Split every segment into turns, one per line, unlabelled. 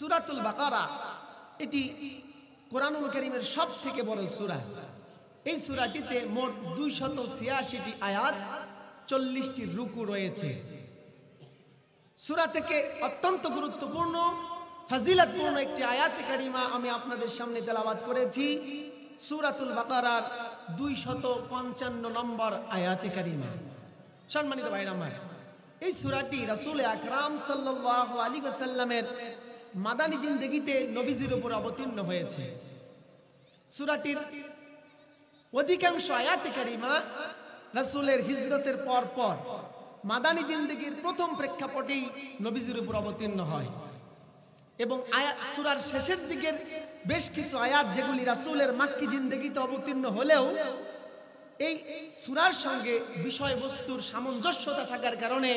সূরাতুল বাকারা এটি কোরআনুল কারীমের সবথেকে বড় সূরা। এই সূরাটিতে মোট 286টি আয়াত, 40টি রুকু রয়েছে। সূরা থেকে অত্যন্ত গুরুত্বপূর্ণ ফজিলতপূর্ণ একটি আয়াতে কারিমা আমি আপনাদের সামনে তেলাওয়াত করেছি। সূরাতুল বাকারার 255 নম্বর আয়াতে কারিমা। সম্মানিত ভাইরা আমার, এই সূরাটি রাসূল আকরাম সাল্লাল্লাহু আলাইহি ওয়াসাল্লামের মাদানী জিন্দেগিতে নবীজির উপর অবতীর্ণ হয়েছে। সূরাটির অধিকাংশ আয়াতে কারিমা রাসূলের হিজরতের পর মাদানী জিন্দেগির প্রথম প্রেক্ষাপটেই নবীজির উপর অবতীর্ণ হয় এবং সূরার শেষের দিকের বেশ কিছু আয়াত যেগুলি রাসূলের মাক্কি জিন্দেগিতে অবতীর্ণ হলেও এই সূরার সঙ্গে বিষয়বস্তুর সামঞ্জস্যতা থাকার কারণে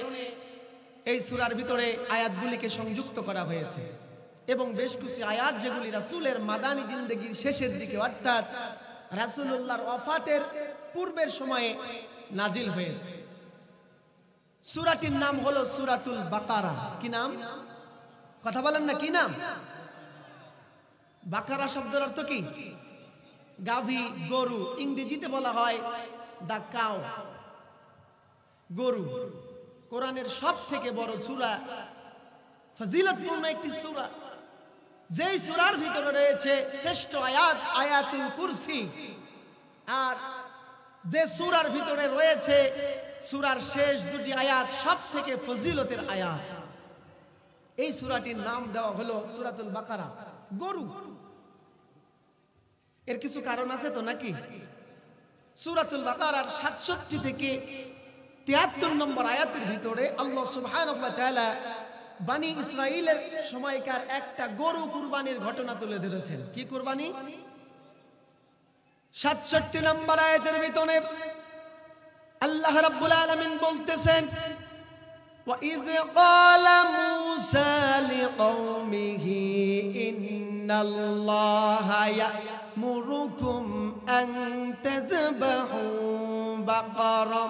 এই সূরার ভিতরে আয়াতগুলিকে সংযুক্ত করা হয়েছে এবং বেশ কিছু আয়াত যেগুলি রাসূলের মাদানী জিন্দেগির শেষের দিকে অর্থাৎ রাসূলুল্লাহর ওয়াফাতের পূর্বের সময়ে নাজিল হয়েছে। সূরাটির নাম হলো সূরাতুল বাকারা। কি নাম? কথা বলেন না, কি নাম? বাকারা শব্দের অর্থ কি? গাভী, গরু। ইংরেজিতে বলা হয় দা কাউ, গরু। কোরআনের সবথেকে বড় সূরা, ফজিলতপূর্ণ একটি সূরা, যেই সূরার ভিতরে রয়েছে শ্রেষ্ঠ আয়াত আয়াতুল কুরসি, আর যে সূরার ভিতরে রয়েছে সূরার শেষ দুটি আয়াত সবথেকে ফজিলতের আয়াত। এই সূরাটির নাম দেওয়া হলো সূরাতুল বাকারা, গরু। এর কিছু কারণ আছে তো নাকি? সূরাতুল বাকারার 67 থেকে 73 নম্বর আয়াতের ভিতরে আল্লাহ সুবহানাহু ওয়া তাআলা বনি ইসরাইলের সময়কার একটা গরু কুরবানির ঘটনা তুলে ধরেছেন। কি কুরবানি? 67 নম্বর আয়াতের ভিতরে আল্লাহ রাব্বুল আলামিন বলতেছেন, وَإِذْ قَالَ مُوسَى لِقَوْمِهِ إِنَّ اللَّهَ يَأْمُرُكُمْ أَن تَذْبَحُوا بَقَرَةً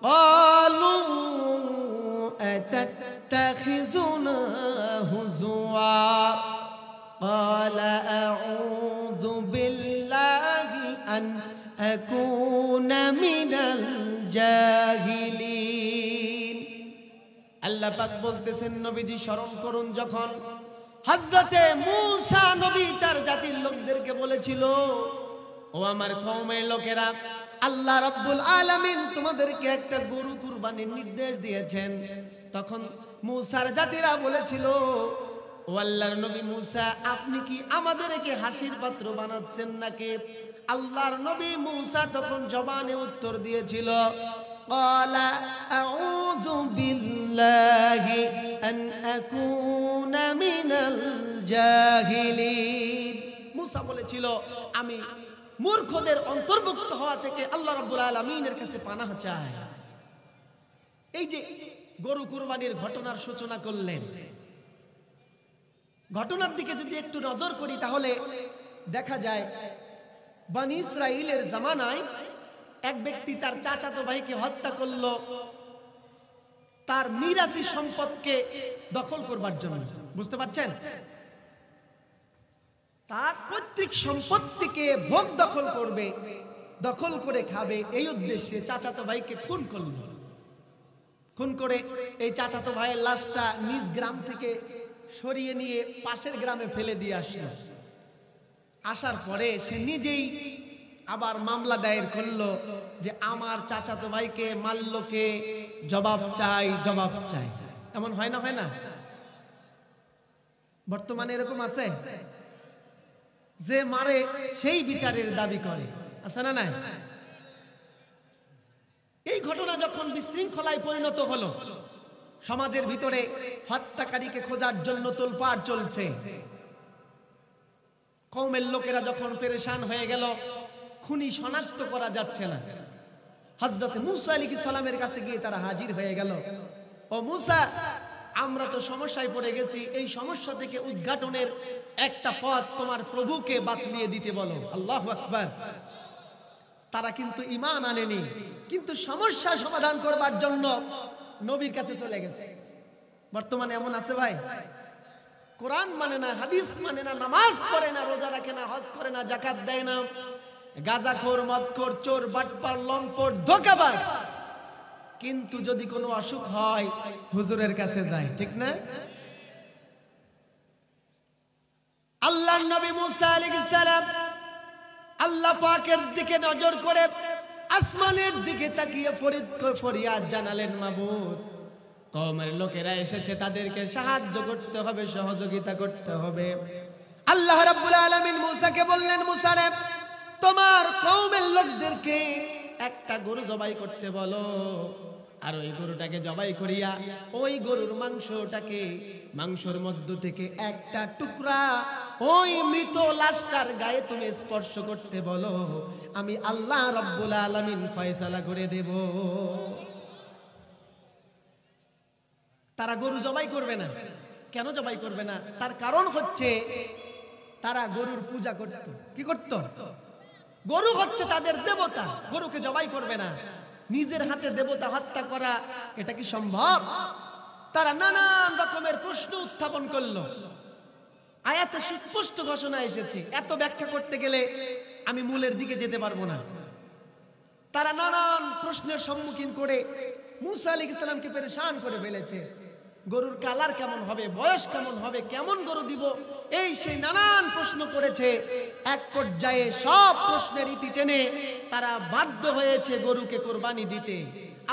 قَالُوا أَتَتَّخِذُنَا هُزُوًا قَالَ أَعُوذُ بِاللَّهِ أَنْ أَكُونَ مِنَ الْجَاهِلِينَ। আল্লাহ পাক বলতেছেন, নবীজি স্মরণ করুন যখন হযরতে মূসা নবী তার জাতির লোকদেরকে বলেছিল, ও আমার কওমের লোকেরা, আল্লাহ রাব্বুল আলামিন তোমাদেরকে একটা গরু কুরবানির নির্দেশ দিয়েছেন। তখন মূসার জাতিরা বলেছিল, ও আল্লাহর নবী মূসা, আপনি কি আমাদেরকে হাসির পাত্র বানাচ্ছেন নাকি? আল্লাহর নবী মূসা তখন জবানে উত্তর দিয়েছিল, ক্বালা আউযু বিল্লাহি আন আকুনা মিনাল জাহিলিন। মূসা বলেছিল, আমি মূর্খদের অন্তর্ভুক্ত হওয়া থেকে আল্লাহ রাব্বুল আলামিনের কাছে পানাহ চাই। এই যে গরু কুরবানির ঘটনার সূচনা করলেন, ঘটনার দিকে যদি একটু নজর করি তাহলে দেখা যায় বনি ইসরাইলের জামানায় এক ব্যক্তি তার চাচাতো ভাইকে হত্যা করলো তার মিরাসি সম্পদকে দখল করবার জন্য। বুঝতে পারছেন? তার পৈতৃক সম্পত্তিকে ভোগ দখল করবে, দখল করে খাবে, এই উদ্দেশ্যে চাচাতো ভাইকে খুন করলো। খুন করে এই চাচাতো ভাইয়ের লাশটা নিজ গ্রাম থেকে সরিয়ে নিয়ে পাশের গ্রামে ফেলে দিয়ে আসলো। আসার পরে সে নিজেই আবার মামলা দায়ের করলো যে আমার চাচাতো ভাইকে মারলো কে, জবাব চাই, জবাব চাই। এমন হয় না? হয় না? বর্তমানে এরকম আছে যে মারে সেই বিচারের দাবি করে, আছে না? নাই? এই ঘটনা যখন বিশৃঙ্খলায় পরিণত হলো, সমাজের ভিতরে হত্যাকারীকে খোঁজার জন্য তোলপাড় চলছে, কওমের লোকেরা যখন পেরেশান হয়ে গেল, খুনি শনাক্ত করা যাচ্ছে না, হযরত মূসা আলাইহিস সালামের কাছে গিয়ে তারা হাজির হয়ে গেল। ও মূসা, আমরা তো সমস্যায় পড়ে গেছি, এই সমস্যা থেকে উদ্ঘাটনের একটা পথ তোমার প্রভুকে বাতলিয়ে দিতে বলো। আল্লাহু আকবার। তারা কিন্তু ঈমান আনেনি, কিন্তু সমস্যা সমাধান করবার জন্য নবীর কাছে চলে গেছে। বর্তমানে এমন আছে ভাই? কোরআন মানে না, হাদিস মানে না, নামাজ পড়ে না, রোজা রাখে না, হজ করে না, যাকাত দেয় না, গাঁজাখোর, মদখোর, চোর, বাটপার, লম্পট, ধোঁকাবাজ, কিন্তু যদি কোনো অসুখ হয় হুজুরের কাছে যায়, ঠিক না? আল্লাহর নবী মুসা আলাইহিস সালাম আল্লাহ পাকের দিকে নজর করে আসমানের দিকে তাকিয়ে ফরিয়াদ জানালেন, মাবুদ, কওমের লোকেরা এসেছে, তাদেরকে সাহায্য করতে হবে, সহযোগিতা করতে হবে। আল্লাহ রাব্বুল আলামিন মুসাকে বললেন, মুসা রে, তোমার কওমের লোকদেরকে একটা গরু জবাই করতে বলো, আর ওই গরুটাকে জবাই করিয়া ওই গরুর মাংসের মধ্য থেকে একটা টুকরা ওই মৃত লাশটার গায়ে তুমি স্পর্শ করতে বলো, আমি আল্লাহ রাব্বুল আলামিন ফয়সালা করে দেব। তারা গরু জবাই করবে না। কেন জবাই করবে না? তার কারণ হচ্ছে তারা গরুর পূজা করত। কি করত? গরু হচ্ছে তাদের দেবতা, গরুকে জবাই করবে না। নিজের হাতে দেবতা হত্যা করা, এটা কি সম্ভব? তারা নানান রকমের প্রশ্ন উত্থাপন করলো। আয়াতে সুস্পষ্ট ঘোষণা এসেছে, এত ব্যাখ্যা করতে গেলে আমি মূলের দিকে যেতে পারবো না। তারা নানান প্রশ্নের সম্মুখীন করে মুসা আলাইহিস সালামকে পেরেশান করে ফেলেছে। গরুর কালার কেমন হবে, বয়স কেমন হবে, কেমন গরু দিব, এই সেই নানান প্রশ্ন করেছে। এক পর্যায়ে সব প্রশ্নের ইতি টেনে তারা বাধ্য হয়েছে গরুকে কুরবানি দিতে।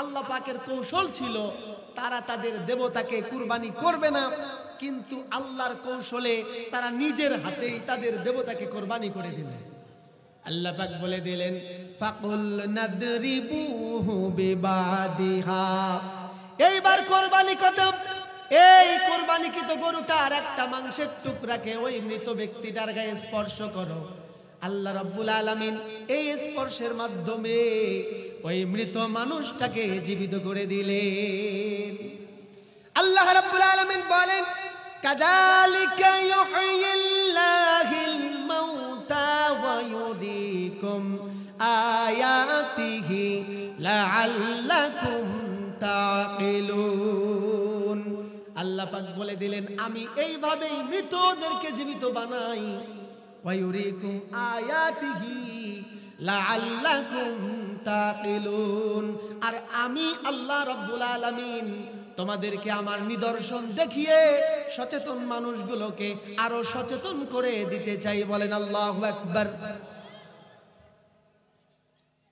আল্লাহ পাকের কৌশল ছিল তারা তাদের দেবতাকে কুরবানি করবে না, কিন্তু আল্লাহর কৌশলে তারা নিজের হাতেই তাদের দেবতাকে কুরবানি করে দিলেন। আল্লাহ পাক বলে দিলেন, ফাকুল নাদরিবুহু বিবাদিহা, এইবার কুরবানি কত, এই কুরবানিকৃত গরুটার একটা মাংসের টুকরাকে ওই মৃত ব্যক্তিটার গায়ে স্পর্শ করো। আল্লাহ রাব্বুল আলামিন এই স্পর্শের মাধ্যমে ওই মৃত মানুষটাকে জীবিত করে দিলেন। আল্লাহ রাব্বুল আলামিন বলেন, কাযালিকা ইউহয়িল্লাহুল মাউতা ওয়া ইউরিকুম আয়াতিহি লাআল্লাকুম তাকিলুন। আল্লাহ পাক বলে দিলেন, আমি এইভাবেই মৃতদেরকে জীবিত বানাই। ওয়া ইউরিকুম আয়াতিহি লাআল্লাকুম তাকিলুন, আর আমি আল্লাহ রাব্বুল আলামিন তোমাদেরকে আমার নিদর্শন দেখিয়ে সচেতন মানুষগুলোকে আরো সচেতন করে দিতে চাই। বলেন আল্লাহু আকবার।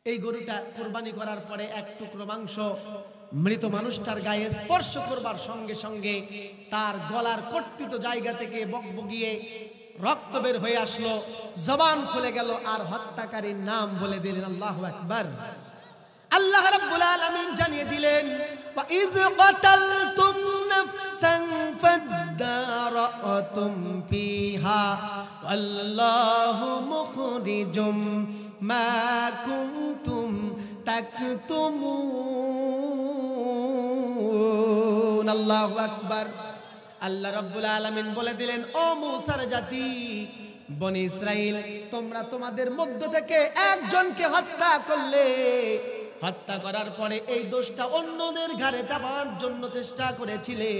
এই গরুটা কুরবানি করার পরে এক টুকরো মাংস মৃত মানুষটার গায়ে স্পর্শ করবার সঙ্গে সঙ্গে তার গলার কর্তিত জায়গা থেকে বকবকিয়ে রক্ত বের হয়ে আসলো, জবান খুলে গেল, আর হত্যাকারীর নাম বলে দিলেন আল্লাহু আকবার। আল্লাহ রাব্বুল আলামিন জানিয়ে দিলেন, ওয়া ইয কাতালতুম নাফসান ফাদারাতুম ফিহা ওয়াল্লাহু মুখরিজুম মা কুনতুম তাকতুমুন। আল্লাহু আকবার। আল্লাহ রাব্বুল আলামিন বলে দিলেন, ও মুসার জাতি, বনি ইসরাইল, তোমরা তোমাদের মধ্য থেকে একজনকে হত্যা করলে, হত্যা করার পরে এই দোষটা অন্যদের ঘাড়ে চাপার জন্য চেষ্টা করেছিলে,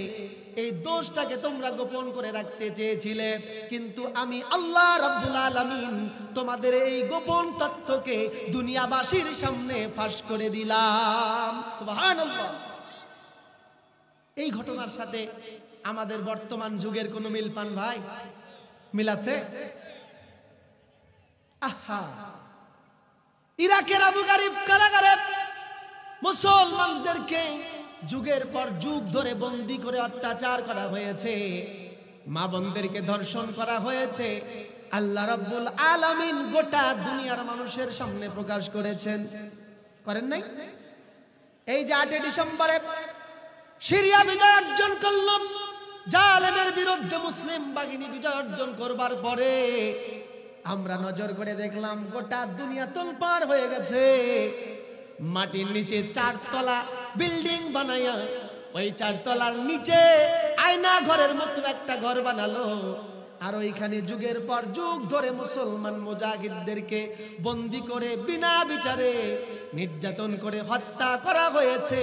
এই দোষটাকে তোমরা গোপন করে রাখতে চেয়েছিলে, কিন্তু আমি আল্লাহ রাব্বুল আলামিন তোমাদের এই গোপন তথ্যকে দুনিয়াবাসীর সামনে ফাঁস করে দিলাম। সুবহানাল্লাহ। এই ঘটনার সাথে আমাদের বর্তমান যুগের কোনো মিল পান ভাই? মিল আছে? আহা, ইরাকের আবু গারিব কারাগারে মুসলমানদেরকে যুগের পর যুগ ধরে বন্দী করে অত্যাচার করা হয়েছে, মা বোনদেরকে ধর্ষণ করা হয়েছে। আল্লাহ রাব্বুল আলামিন গোটা দুনিয়ার মানুষের সামনে প্রকাশ করেছেন, করেন নাই? এই যে 8 ডিসেম্বরে সিরিয়া বিজয় অর্জন করল, জালেমের বিরুদ্ধে মুসলিম বাহিনী বিজয় অর্জন করবার পরে আমরা নজর করে দেখলাম গোটা দুনিয়া তোলপাড় হয়ে গেছে। মাটির নিচে 4 তলা বিল্ডিং বানায়া ওই 4 তলার নিচে আয়না ঘরের মতো একটা ঘর বানালো, আর ওইখানে যুগের পর যুগ ধরে মুসলমান মুজাহিদদেরকে বন্দী করে বিনা বিচারে নির্যাতন করে হত্যা করা হয়েছে।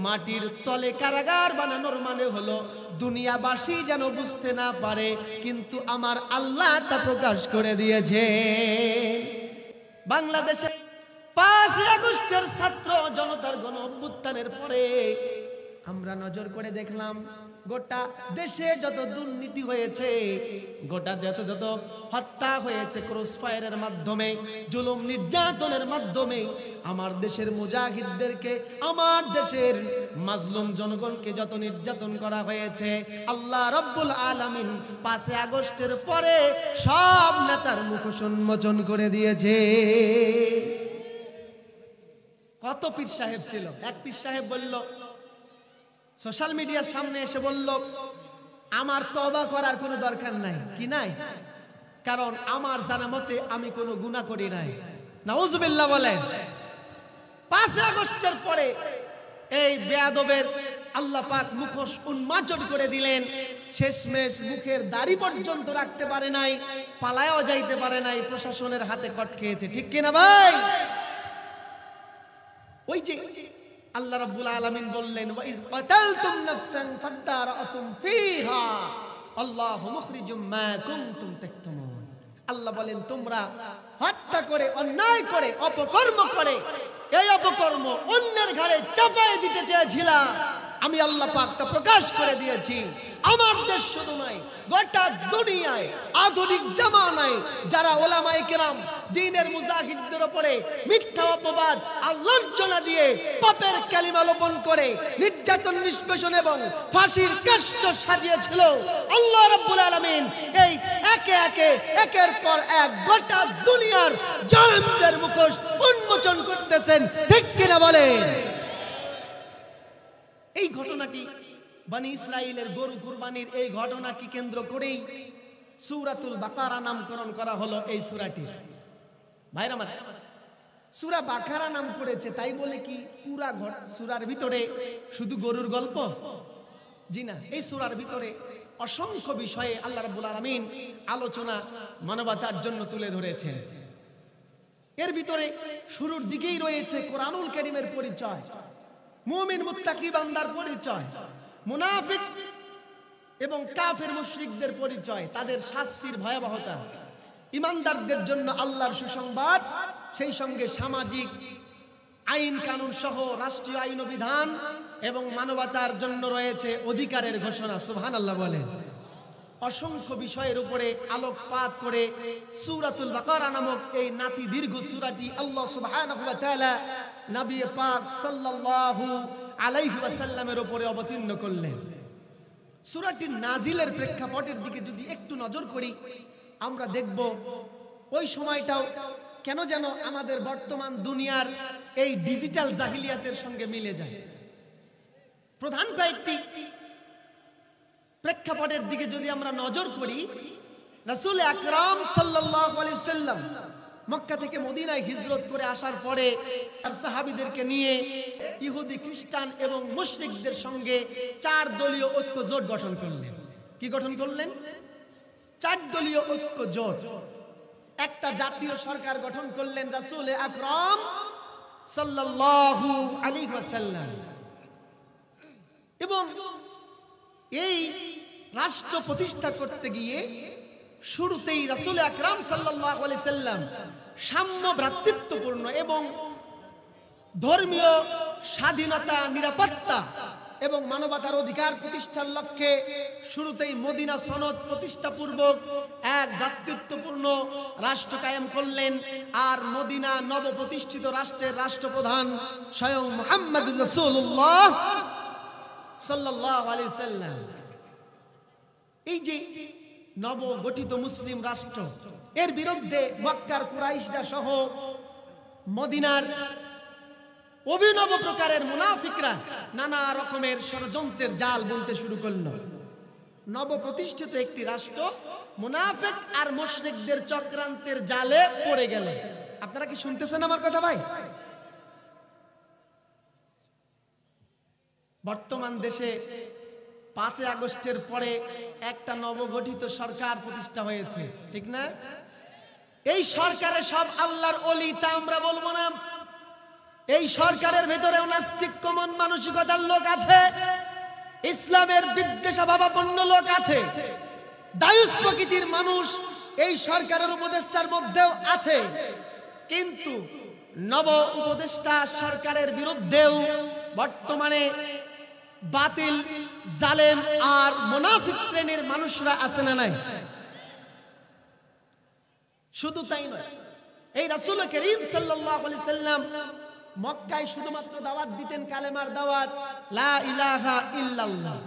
মাটির তলে কারাগার বানানোর মানে হলো দুনিয়াবাসী যেন বুঝতে না পারে, কিন্তু আমার আল্লাহ তা প্রকাশ করে দিয়েছে। বাংলাদেশে 5 আগস্টের ছাত্র জনতার গণ অভ্যুত্থানের পরে আমরা নজর করে দেখলাম গোটা দেশে যত দুর্নীতি হয়েছে, গোটা যত হত্যা হয়েছে ক্রস ফায়ারের মাধ্যমে, জুলুম নির্যাতনের মাধ্যমে, আমার দেশের মুজাহিদদেরকে, আমার দেশের মাজলুম জনগণকে যত নির্যাতন করা হয়েছে, আল্লাহ রাব্বুল আলামিন 5 আগস্টের পরে সব নেতার মুখোশ উন্মোচন করে দিয়েছে। কত পীর সাহেব ছিল, এক পীর সাহেব বলল, সোশ্যাল মিডিয়ার সামনে এসে বলল, আমার তওবা করার কোনো দরকার নাই। কি নাই? কারণ আমার জানা মতে আমি কোনো গুনাহ করি নাই। নাউজুবিল্লাহ বলেন। 5 আগস্টের পরে এই বেয়াদবের আল্লাহ পাক মুখোশ উন্মোচন করে দিলেন। শেষমেশ মুখের দাড়ি পর্যন্ত রাখতে পারে নাই, পালায়ও যাইতে পারে নাই, প্রশাসনের হাতে কট খেয়েছে। ঠিক কিনা ভাই? ওই যে আল্লাহ রাব্বুল আলামিন বললেন, ওয়া ইজ কাতালতুম নাফসান ফাদারাতুম ফিহা আল্লাহু মুখরিজুম মা কুনতুম তাকতুমুন। আল্লাহ বলেন, তোমরা হত্যা করে, অন্যায় করে, অপকর্ম করে, এই অপকর্ম অন্যের ঘাড়ে চাপায় দিতে চেয়েছিলা, আমি আল্লাহ পাক তা প্রকাশ করে দিয়েছি। আমার দেশ শুধু নয়, গোটা দুনিয়ায় আধুনিক জামানায় যারা ওলামায়ে কেরাম দ্বীনের মুজাহিদদের উপরে মিথ্যা অপবাদ আর লাঞ্ছনা দিয়ে পাপের কালিমা লোপন করে নির্যাতন, নিষ্পেষণ এবং ফাঁসির কাষ্ঠ সাজিয়েছিল, আল্লাহ রাব্বুল আলামিন এই একে একে একের পর এক গোটা দুনিয়ার জালেমদের মুখোশ উন্মোচন করতেছেন। ঠিক কিনা বলেন? এই ঘটনাটি বনি ইসরাইলের গরু কুরবানির এই ঘটনাকে কেন্দ্র করেই সূরাতুল বাকারা নামকরণ করা হলো এই সূরাটি। ভাইরা আমার, সূরা বাকারা নাম করেছে তাই বলে কি পুরা সূরার ভিতরে শুধু গরুর গল্প? জি না, এই সূরার ভিতরে অসংখ্য বিষয়ে আল্লাহ রাব্বুল আলামিন আলোচনা মানবতার জন্য তুলে ধরেছেন। এর ভিতরে শুরুর দিকেই রয়েছে কোরআনুল কারীমের পরিচয়, মুমিন মুত্তাকি বান্দার পরিচয়, মুনাফিক এবং কাফের মুশরিকদের পরিচয়, তাদের শাস্তির ভয়াবহতা, ইমানদারদের জন্য আল্লাহর সুসংবাদ, সেই সঙ্গে সামাজিক আইন কানুন সহ রাষ্ট্রীয় আইন ও বিধান এবং মানবতার জন্য রয়েছে অধিকারের ঘোষণা। সুবহানাল্লাহ বলেন। অসংখ্য বিষয়ের উপরে আলোকপাত করে সূরাতুল বাকারা নামক এই নাতি দীর্ঘ সূরাটি আল্লাহ সুবহানাহু ওয়া তাআলা নবী পাক সাল্লাল্লাহু আলাইহি ওয়াসাল্লামের উপরে অবতীর্ণ করলেন। সূরাটির নাজিলের প্রেক্ষাপটের দিকে যদি একটু নজর করি, আমরা দেখব ওই সময়টাও কেন যেন আমাদের বর্তমান দুনিয়ার এই ডিজিটাল জাহিলিয়াতের সঙ্গে মিলে যায়। প্রধান কয়েকটি প্রেক্ষাপটের দিকে যদি আমরা নজর করি, রাসূল আকরাম সাল্লাল্লাহু আলাইহি সাল্লাম মক্কা থেকে মদিনায় হিজরত করে আসার পরে আর সাহাবীদেরকে নিয়ে ইহুদি, খ্রিস্টান এবং মুশরিকদের সঙ্গে 4 দলীয় ঐক্য জোট গঠন করলেন। কি গঠন করলেন? 4 দলীয় ঐক্য জোট। একটা জাতীয় সরকার গঠন করলেন রাসূল আকরাম সাল্লাল্লাহু আলাইহি ওয়াসাল্লাম। এবং এই রাষ্ট্র প্রতিষ্ঠা করতে গিয়ে শুরুতেই রাসূল আকরাম সাল্লাল্লাহু আলাইহি সাল্লাম সাম্য, ভ্রাতৃত্বপূর্ণ এবং ধর্মীয় স্বাধীনতা, নিরাপত্তা এবং মানবতার অধিকার প্রতিষ্ঠার লক্ষ্যে শুরুতেই মদিনা সনদ প্রতিষ্ঠাপূর্বক এক ভ্রাতৃত্বপূর্ণ রাষ্ট্র কায়েম করলেন। আর মদিনা নবপ্রতিষ্ঠিত রাষ্ট্রের রাষ্ট্রপ্রধান স্বয়ং মুহাম্মদুর রাসূলুল্লাহ সাল্লাল্লাহু আলাইহি সাল্লাম। এই যে নবগঠিত মুসলিম রাষ্ট্র, এর বিরুদ্ধে মক্কার কুরাইশরা সহ মদিনার অভিনব প্রকারের মুনাফিকরা নানা রকমের ষড়যন্ত্রের জাল বুনতে শুরু করলো। নবপ্রতিষ্ঠিত একটি রাষ্ট্র মুনাফিক আর মুশরিকদের চক্রান্তের জালে পড়ে গেল। আপনারা কি শুনতেছেন আমার কথা ভাই? বর্তমান দেশে 5 আগস্টের পরে একটা নবগঠিত সরকার প্রতিষ্ঠা হয়েছে, ঠিক না? এই সরকারে সব আল্লাহর ওলি তা আমরা বলবো না। এই সরকারের ভেতরেও নাস্তিক মন মানসিকতার লোক আছে, ইসলামের বিদ্বেষাভাবাপন্ন লোক আছে, দায়ুস প্রকৃতির মানুষ এই সরকারের উপদেষ্টার মধ্যেও আছে। কিন্তু নব উপদেষ্টা সরকারের বিরুদ্ধেও বর্তমানে বাতিল, জালেম আর মুনাফিক শ্রেণীর মানুষরা আছে না নাই? শুধু তাই নয়, এই রাসূল করিম সাল্লাল্লাহু আলাইহি সাল্লাম মক্কায় শুধুমাত্র দাওয়াত দিতেন, কালেমার দাওয়াত, লা ইলাহা ইল্লাল্লাহ,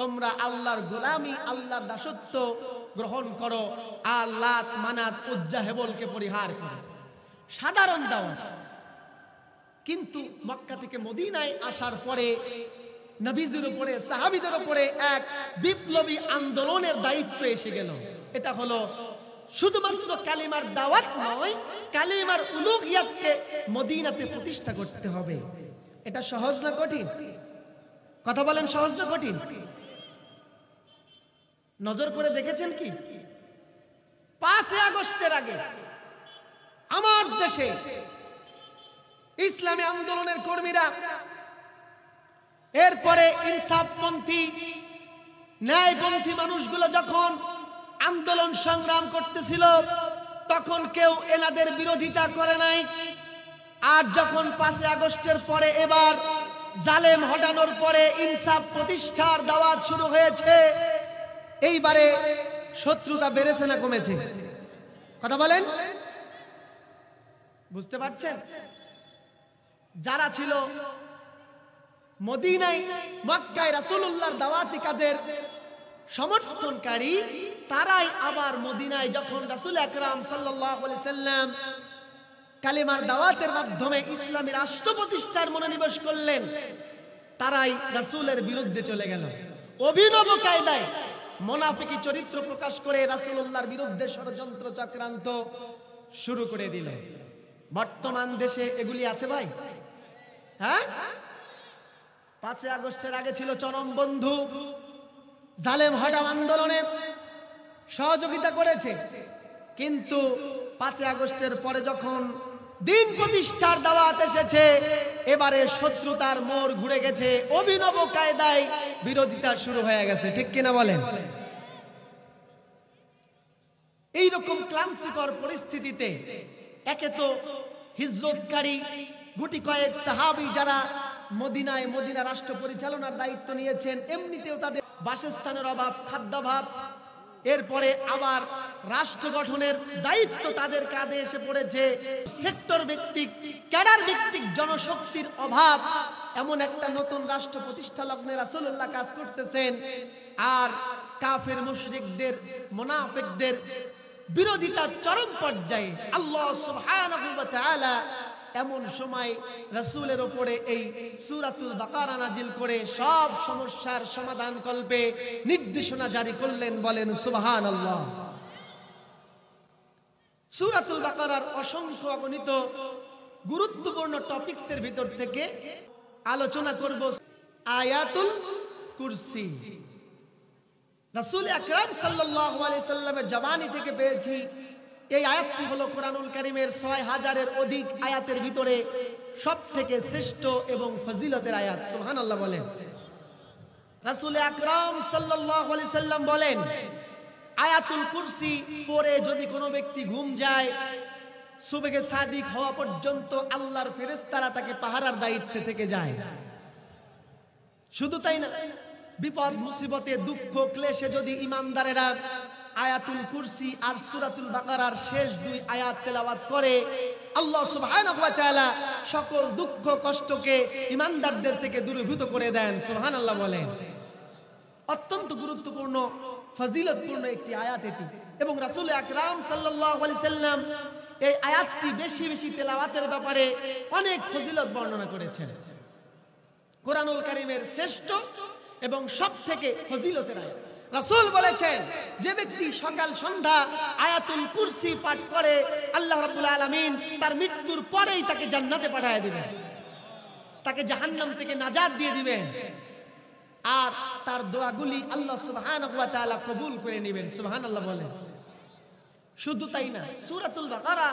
তোমরা আল্লাহর গোলামি, আল্লাহর দাসত্ব গ্রহণ করো, আর লাত, মানাত, উজ্জা, হেবলকে পরিহার করো, সাধারণ দাওয়াত। কিন্তু মক্কা থেকে মদিনায় আসার পরে নবীজির উপরে, সাহাবীদের উপরে এক বিপ্লবী আন্দোলনের দায়িত্ব এসে গেল। এটা হলো শুধুমাত্র কালিমার দাওয়াত নয়, কালিমার উলুহিয়াতকে মদিনাতে প্রতিষ্ঠা করতে হবে। এটা সহজ না কঠিন? কথা বলেন, সহজ না কঠিন? নজর করে দেখেছেন কি 5 আগস্টের আগে আমার দেশে ইসলামী আন্দোলনের কর্মীরা, এরপরে ইনসাফপন্থী, ন্যায়পন্থী মানুষগুলো যখন আন্দোলন সংগ্রাম করতেছিল, তখন কেউ এনাদের বিরোধিতা করে নাই। আর যখন 5 আগস্টের পরে এবার জালেম হটানোর পরে ইনসাফ প্রতিষ্ঠার দাওয়াত শুরু হয়েছে, এইবারে শত্রুতা বেড়েছে না কমেছে? কথা বলেন, বুঝতে পারছেন? যারা ছিল মদিনায়, মক্কায় রাসূলুল্লাহর দাওয়াতি কাজের সমর্থনকারী, তারাই আবার মদিনায় যখন রাসূল আকরাম সাল্লাল্লাহু আলাইহি সাল্লাম কালিমার দাওয়াতের মাধ্যমে ইসলামী রাষ্ট্র প্রতিষ্ঠার মনোনিবেশ করলেন, তারাই রাসূলের বিরুদ্ধে চলে গেল। অভিনব কায়দায় মুনাফিকি চরিত্র প্রকাশ করে রাসূলুল্লাহর বিরুদ্ধে ষড়যন্ত্র চক্রান্ত শুরু করে দিল। বর্তমান দেশে এগুলি আছে ভাই? হ্যাঁ, 5 আগস্টের আগে ছিল চরম বন্ধু, জালেম হটাও আন্দোলনে সহযোগিতা করেছে। কিন্তু 5 আগস্টের পরে যখন দিন প্রতিষ্ঠার দাওয়াত এসেছে, এবারে শত্রুতার মোড় ঘুরে গেছে, অভিনব কায়দায় বিরোধিতা শুরু হয়ে গেছে, ঠিক কিনা বলেন? এইরকম ক্লান্তিকর পরিস্থিতিতে একে তো হিজরতকারী গুটি কয়েক সাহাবী যারা মদিনায় মদিনা রাষ্ট্র পরিচালনার দায়িত্ব নিয়েছেন, এমনিতেও তাদের বাসস্থানের অভাব, খাদ্যাভাব, এরপরে আবার রাষ্ট্র গঠনের দায়িত্ব তাদের কাঁধে এসে পড়েছে। সেক্টর ভিত্তিক, ক্যাডার ভিত্তিক জনশক্তির অভাব। এমন একটা নতুন রাষ্ট্র প্রতিষ্ঠা লগ্নে রাসূলুল্লাহ কাজ করতেছেন, আর কাফের মুশরিকদের, মুনাফিকদের বিরোধিতার চরম পর্যায়ে। আল্লাহ সুবহানাহু ওয়া তাআলা এমন সময় রাসূলের উপরে এই সূরাতুল বাকারা নাজিল করে সব সমস্যার সমাধান কল্পে নির্দেশনা জারি করলেন। বলেন সুবহানাল্লাহ। সূরাতুল বাকারার অসংখ্য অগণিত গুরুত্বপূর্ণ টপিকসের ভিতর থেকে আলোচনা করব আয়াতুল কুরসি। রাসূল আকরাম সাল্লাল্লাহু আলাইহি সাল্লামের জবানি থেকে পেয়েছি। এই আয়াতটি হলো কোরআনুল কারীমের 6000-এর অধিক আয়াতের ভিতরে সবথেকে শ্রেষ্ঠ এবং ফজিলতের আয়াত। সুবহানাল্লাহ বলেন। রাসূল আকরাম সাল্লাল্লাহু আলাইহি সাল্লাম বলেন, আয়াতুল কুরসি পড়ে যদি কোনো ব্যক্তি ঘুম যায়, সুবহে সাদিক হওয়া পর্যন্ত আল্লাহর ফেরেশতারা তাকে পাহারার দায়িত্বে থেকে যায়। শুধু তাই না, বিপদ মুসিবতে, দুঃখ ক্লেশে যদি ইমানদারেরা আয়াতুল কুরসি আর সূরাতুল বাকারার শেষ 2 আয়াত তেলাওয়াত করে, আল্লাহ সুবহানাহু ওয়া তাআলা সকল দুঃখ কষ্টকে ইমানদারদের থেকে দূরীভূত করে দেন। সুবহানাল্লাহ বলেন। অত্যন্ত গুরুত্বপূর্ণ, ফজিলতপূর্ণ একটি আয়াত এটি, এবং রাসূল আকরাম সাল্লাল্লাহু আলাইহি সাল্লাম এই আয়াতটি বেশি বেশি তেলাওয়াতের ব্যাপারে অনেক ফজিলত বর্ণনা করেছেন। কোরআনুল কারীমের শ্রেষ্ঠ এবং সবথেকে ফজিলতের আয়াত। রাসূল বলেছেন, যে ব্যক্তি সকাল সন্ধ্যা আয়াতুল কুরসি পাঠ করে, আল্লাহ রাব্বুল আলামিন তার মৃত্যুর পরেই তাকে জান্নাতে পাঠিয়ে দিবেন, তাকে জাহান্নাম থেকে নাজাত দিয়ে দিবেন। আর তার দোয়াগুলি আল্লাহ সুবহানাহু ওয়া তাআলা কবুল করে নেবেন। সুবহানাল্লাহ বলেন। শুধু তাই না, সূরাতুল বাকারা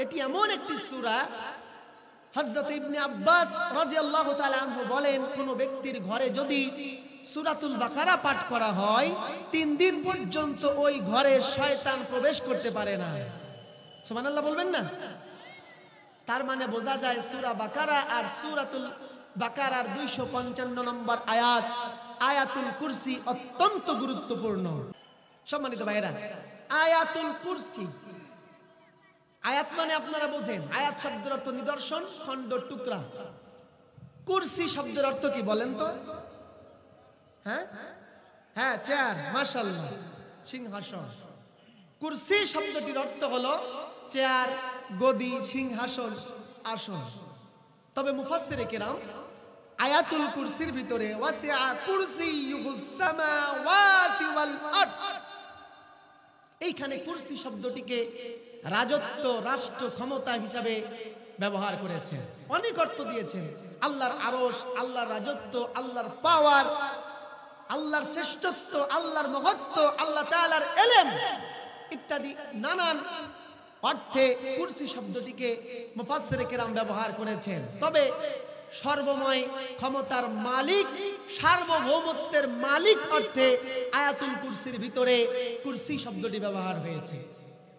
এটি এমন একটি সূরা, হযরত ইবনে আব্বাস রাদিয়াল্লাহু তাআলা আনহু বলেন, কোন ব্যক্তির ঘরে যদি সূরাতুল বাকারা পাঠ করা হয় 3 দিন পর্যন্ত ওই ঘরে শয়তান প্রবেশ করতে পারে না। সুবহানাল্লাহ বলবেন না? তার মানে বোঝা যায় সূরা বাকারা আর সূরাতুল বাকারার 255 নম্বর আয়াত, আয়াতুল কুরসি অত্যন্ত গুরুত্বপূর্ণ। সম্মানিত ভাইরা, আয়াতুল কুরসি, আয়াত মানে আপনারা বোঝেন, আয়াত শব্দের অর্থ নিদর্শন, খণ্ড, টুকরা। কুরসি শব্দের অর্থ কি বলেন তো? হ্যাঁ, চেয়ার, মাশাআল্লাহ, সিংহাসন। কুরসি শব্দটির অর্থ হলো চেয়ার, গদি, সিংহাসন, আসন। তবে মুফাসসিরে কেরাম আয়াতুল কুরসির ভিতরে ওয়াসিআ কুরসিয়ুহুস সামাওয়াতি ওয়াল আরদ, এইখানে কুরসি শব্দটিকে রাজত্ব, রাষ্ট্র, ক্ষমতা হিসাবে ব্যবহার করেছেন। অনেক অর্থ দিয়েছেন। আল্লাহর আরশ, আল্লাহর রাজত্ব, আল্লাহর পাওয়ার, আল্লাহর শ্রেষ্ঠত্ব, আল্লাহর মহত্ব, আল্লাহ তাআলার ইলম ইত্যাদি নানান অর্থে কুরসি শব্দটিকে মুফাসসিরে কেরাম ব্যবহার করেছেন। তবে সর্বময় ক্ষমতার মালিক, সার্বভৌমত্বের মালিক অর্থে আয়াতুল কুরসির ভিতরে কুরসি শব্দটি ব্যবহার হয়েছে।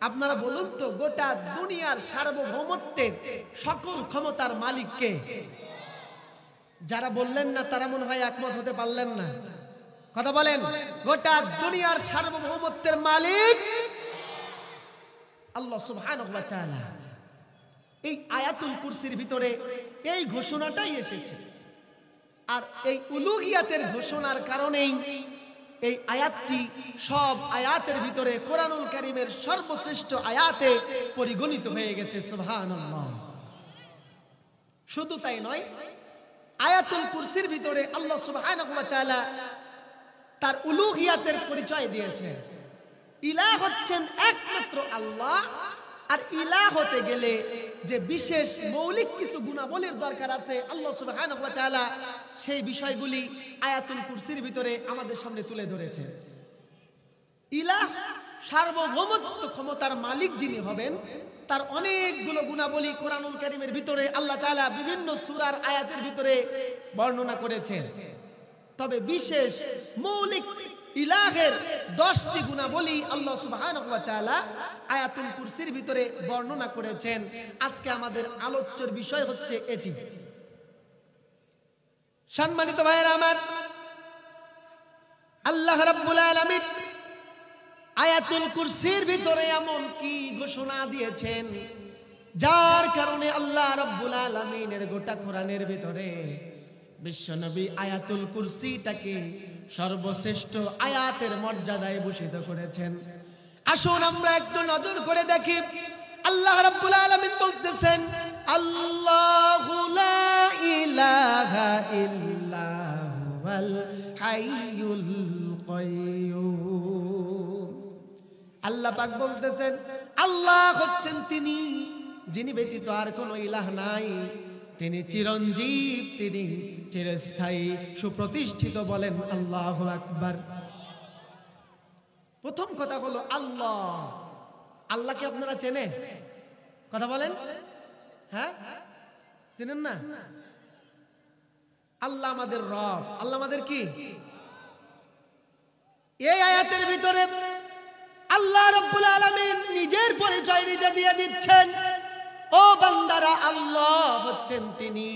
আপনারা বলুন তো, গোটা দুনিয়ার সার্বভৌমত্বের সকল ক্ষমতার মালিক কে? যারা বললেন না তারা মনে হয় একমত হতে পারলেন না। কথা বলেন। গোটা দুনিয়ার সার্বভৌমত্বের মালিক আল্লাহ সুবহানাহু ওয়া তাআলা। এই আয়াতুল কুরসির ভিতরে এই ঘোষণাটাই এসেছে। আর এই উলুহিয়াতের ঘোষণার কারণেই এই আয়াতটি সব আয়াতের ভিতরে কোরআনুল কারীমের সর্বশ্রেষ্ঠ আয়াতে পরিগণিত হয়ে গেছে। সুবহানাল্লাহ। শুধু তাই নয়, আয়াতুল কুরসির ভিতরে আল্লাহ সুবহানাহু ওয়া তাআলা তার উলুহিয়াতের পরিচয় দিয়েছেন। ইলাহ হচ্ছেন একমাত্র আল্লাহ। আর ইলাহ হতে গেলে যে বিশেষ মৌলিক কিছু গুণাবলীর দরকার আছে, আল্লাহ সুবহানাহু ওয়া তাআলা সেই বিষয়গুলি আয়াতুল কুরসির ভিতরে আমাদের সামনে তুলে ধরেছেন। ইলাহ, সার্বভৌমত্ব ক্ষমতার মালিক যিনি হবেন, তার অনেকগুলো গুণাবলী কোরআনুল কারীমের ভিতরে আল্লাহ তাআলা বিভিন্ন সূরার আয়াতের ভিতরে বর্ণনা করেছেন। তবে বিশেষ মৌলিক ইলাহের 10টি গুণাবলী আল্লাহ সুবহানাহু ওয়া তাআলা আয়াতুল কুরসির ভিতরে বর্ণনা করেছেন। আজকে আমাদের আলোচ্যের বিষয় হচ্ছে এটি। সম্মানিত ভাইরা আমার, আল্লাহ রাব্বুল আলামিন আয়াতুল কুরসির ভিতরে এমন কি ঘোষণা দিয়েছেন যার কারণে আল্লাহ রাব্বুল আলামিনের গোটা কোরআনের ভিতরে বিশ্বনবী আয়াতুল কুরসিটাকে সর্বশ্রেষ্ঠ আয়াতের মর্যাদায় ভূষিত করেছেন। আসুন আমরা একটু নজর করে দেখি। আল্লাহ রাব্বুল আলামিন বলতেছেন, আল্লাহু লা ইলাহা ইল্লা হুয়াল হাইয়ুল কাইয়্যুম। আল্লাহ পাক বলতেছেন, আল্লাহ হচ্ছেন তিনি যিনি ব্যতীত আর কোনো ইলাহ নাই, তিনি চিরঞ্জীব, তিনি চিরস্থায়ী, সুপ্রতিষ্ঠিত। বলেন আল্লাহু আকবার। প্রথম কথা হলো আল্লাহ। আল্লাহকে আপনারা চেনেন? কথা বলেন। হ্যাঁ, চেনেন না? আল্লাহ আমাদের রব। আল্লাহ আমাদের কি? এই আয়াতের ভিতরে আল্লাহ রাব্বুল আলামিন নিজের পরিচয় নিজে দিয়ে দিচ্ছেন। ও বান্দারা, আল্লাহ হচ্ছেন তিনি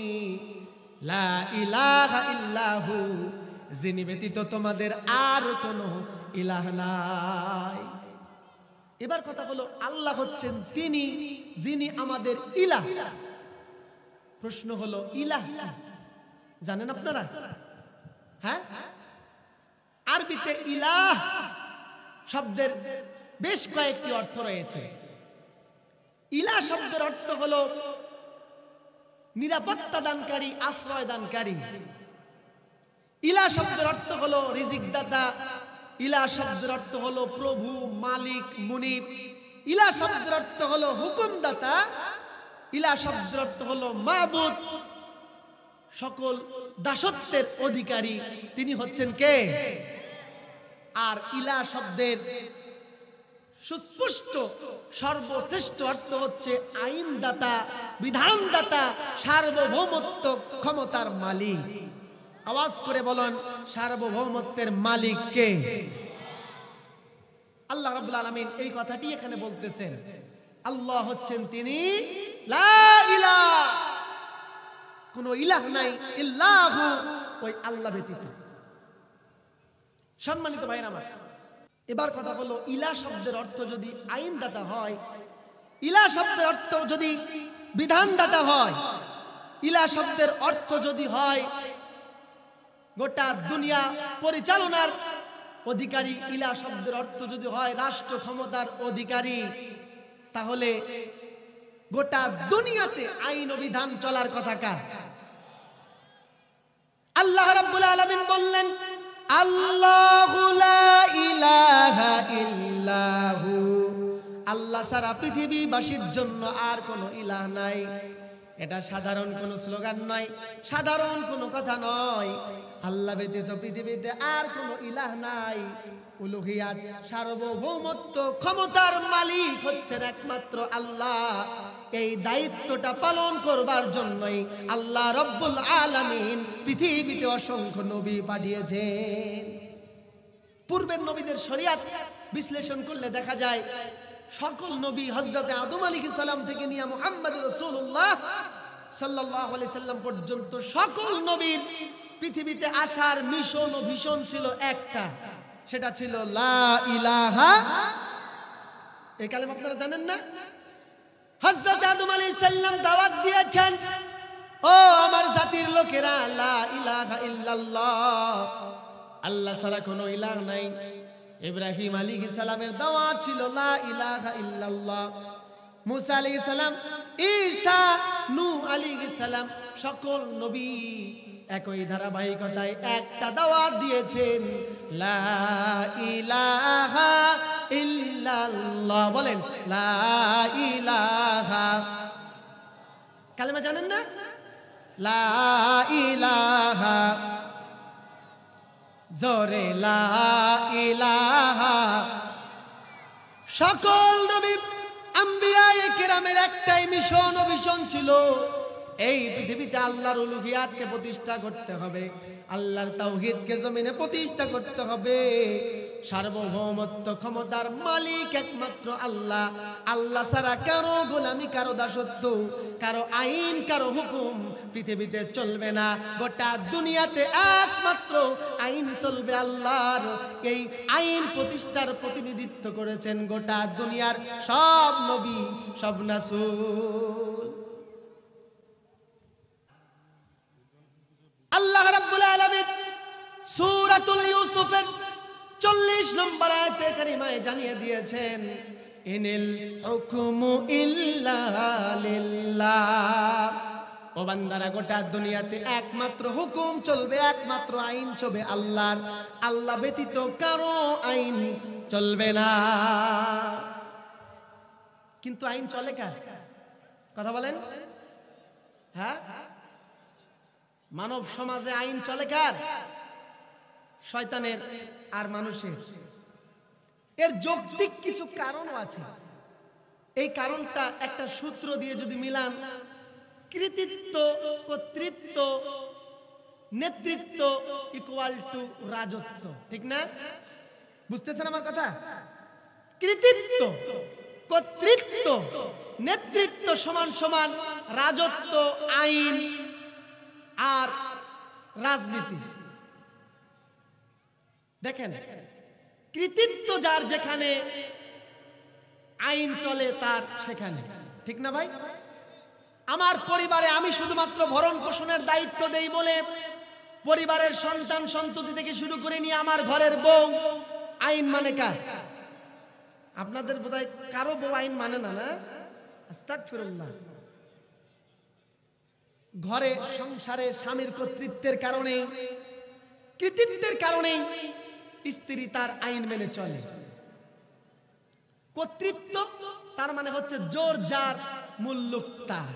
লা ইলাহা ইল্লাহু, যিনি ব্যতীত তোমাদের আর কোনো ইলাহ নাই। এবার কথা হলো, আল্লাহ হচ্ছেন তিনি যিনি আমাদের ইলাহ। প্রশ্ন হলো, ইলাহ জানেন আপনারা? হ্যাঁ, আরবিতে ইলাহ শব্দের বেশ কয়েকটি অর্থ রয়েছে। ইলাহ শব্দের অর্থ হলো নিরাপত্তা দানকারী, আশ্রয় দানকারী। ইলাহ শব্দের অর্থ হলো রিজিক দাতা। ইলাহ শব্দের অর্থ হলো প্রভু, মালিক, মুনিব। ইলাহ শব্দের অর্থ হলো হুকুমদাতা। ইলাহ শব্দের অর্থ হলো মাবুদ, সকল দাসত্বের অধিকারী তিনি হচ্ছেন কে? আর ইলা শব্দের সুস্পষ্ট সর্বশ্রেষ্ঠ অর্থ হচ্ছে আইনদাতা, বিধানদাতা, সার্বভৌমত্ব ক্ষমতার মালিক। আওয়াজ করে বলেন, সার্বভৌমত্বের মালিক কে? আল্লাহ রাব্বুল আলামিন এই কথাটি এখানে বলতেছেন। আল্লাহ হচ্ছেন তিনি লা ইলাহা, কোন ইলাহ নাই, ইল্লাহু, ওই আল্লাহ ব্যতীত। সম্মানিত ভাইরা আমার, এবার কথা হলো ইলা শব্দের অর্থ যদি আইনদাতা হয়, ইলা শব্দের অর্থ যদি বিধানদাতা হয়, ইলা শব্দের অর্থ যদি হয় গোটা দুনিয়া পরিচালনার অধিকারী, ইলা শব্দের অর্থ যদি হয় রাষ্ট্র ক্ষমতার অধিকারী, তাহলে গোটা দুনিয়াতে আইন ও বিধান চলার কথা কার? আল্লাহ রাব্বুল আলামিন বললেন, আল্লাহু লা ইলাহা ইল্লাহু, আল্লাহ ছাড়া পৃথিবীবাসীর জন্য আর কোনো ইলাহ নাই। এটা সাধারণ কোনো স্লোগান নয়, সাধারণ কোনো কথা নয়। আল্লাহ ব্যতীত পৃথিবীতে আর কোনো ইলাহ নাই। উলুহিয়াত, সার্বভৌমত্ব ক্ষমতার মালিক হচ্ছেন একমাত্র আল্লাহ। এই দায়িত্বটা পালন করবার জন্যই আল্লাহ রব্বুল আলামিন পৃথিবীতে অসংখ্য নবী পাঠিয়েছেন। পূর্বের নবীদের শরীয়ত বিশ্লেষণ করলে দেখা যায় সকল নবী হযরতে আদম আলাইহিস সালাম থেকে নিয়ে মুহাম্মদ রাসূলুল্লাহ সাল্লাল্লাহু আলাইহি সাল্লাম পর্যন্ত সকল নবীর পৃথিবীতে আসার মিশন ও ভিশন ছিল একটা, সেটা ছিল লা ইলাহা। এই কালেমা আপনারা জানেন না? হযরত আদম আলাইহিস সালাম দাওয়াত দিয়েছেন, ও আমার জাতির লোকেরা, লা ইলাহা ইল্লাল্লাহ, আল্লাহ ছাড়া কোনো ইলাহ নাই। ইব্রাহিম আলাইহিস সালামের দাওয়াত ছিল লা ইলাহা ইল্লাল্লাহ। মুসা আলাইহিস সালাম, ঈসা, নূহ আলাইহিস সালাম, সকল নবী একই ধারাবাহিকতায় একটা দাওয়াত দিয়েছেন, লা ইলাহা ইল্লাল্লাহ। বলেন লা ইলাহা। কালেমা জানেন না? লা ইলাহা, জোরে লা ইলাহা। সকল নবী আম্বিয়ায়ে কেরামের একটাই মিশন ও ভিশন ছিল, এই পৃথিবীতে আল্লাহর উলুহিয়াতকে প্রতিষ্ঠা করতে হবে, আল্লাহর তাওহীদকে জমিনে প্রতিষ্ঠা করতে হবে। সার্বভৌমত্ব ক্ষমতার মালিক একমাত্র আল্লাহ। আল্লাহ ছাড়া কারো গোলামি, কারো দাসত্ব, কারো আইন, কারো হুকুম পৃথিবীতে চলবে না। গোটা দুনিয়াতে একমাত্র আইন চলবে আল্লাহর। এই আইন প্রতিষ্ঠার প্রতিনিধিত্ব করেছেন গোটা দুনিয়ার সব নবী, সব রাসূল। আল্লাহ রাব্বুল আলামিন সূরাতুল ইউসুফের 40 নম্বর আয়াতে কারিমায় জানিয়ে দিয়েছেন, ইনিল হুকমু ইল্লা লিল্লাহ। ও বান্দারা, গোটা দুনিয়াতে একমাত্র হুকুম চলবে, একমাত্র আইন চলবে আল্লাহর। আল্লাহ ব্যতীত কারো আইন চলবে না। কিন্তু আইন চলে কার? কথা বলেন। হ্যাঁ, মানব সমাজে আইন চলে কার? শয়তানের আর মানুষের। এর যৌক্তিক কিছু কারণও আছে। এই কারণটা একটা সূত্র দিয়ে যদি মিলান, কৃতিত্ব, কর্তৃত্ব, নেতৃত্ব ইকুয়াল টু রাজত্ব, ঠিক না? বুঝতেছেন আমার কথা? কৃতিত্ব, কর্তৃত্ব, নেতৃত্ব সমান সমান রাজত্ব, আইন আর রাজনীতি। দেখেন, কৃতিত্ব যার যেখানে, আইন চলে তার সেখানে, ঠিক না ভাই? আমার পরিবারে আমি শুধুমাত্র ভরণ পোষণের দায়িত্ব দেই বলে পরিবারের সন্তান সন্ততি থেকে শুরু করে নিয়ে আমার ঘরের বউ আইন মানে কার? আপনাদের বোধহয় কারো বউ আইন মানে না, না? আস্তাগফিরুল্লাহ। ঘরে সংসারে স্বামীর কর্তৃত্বের কারণে, কৃতিত্বের কারণে স্ত্রী তার আইন মেনে চলে। কর্তৃত্ব তার মানে হচ্ছে জোর যার, মুল্লুক তার,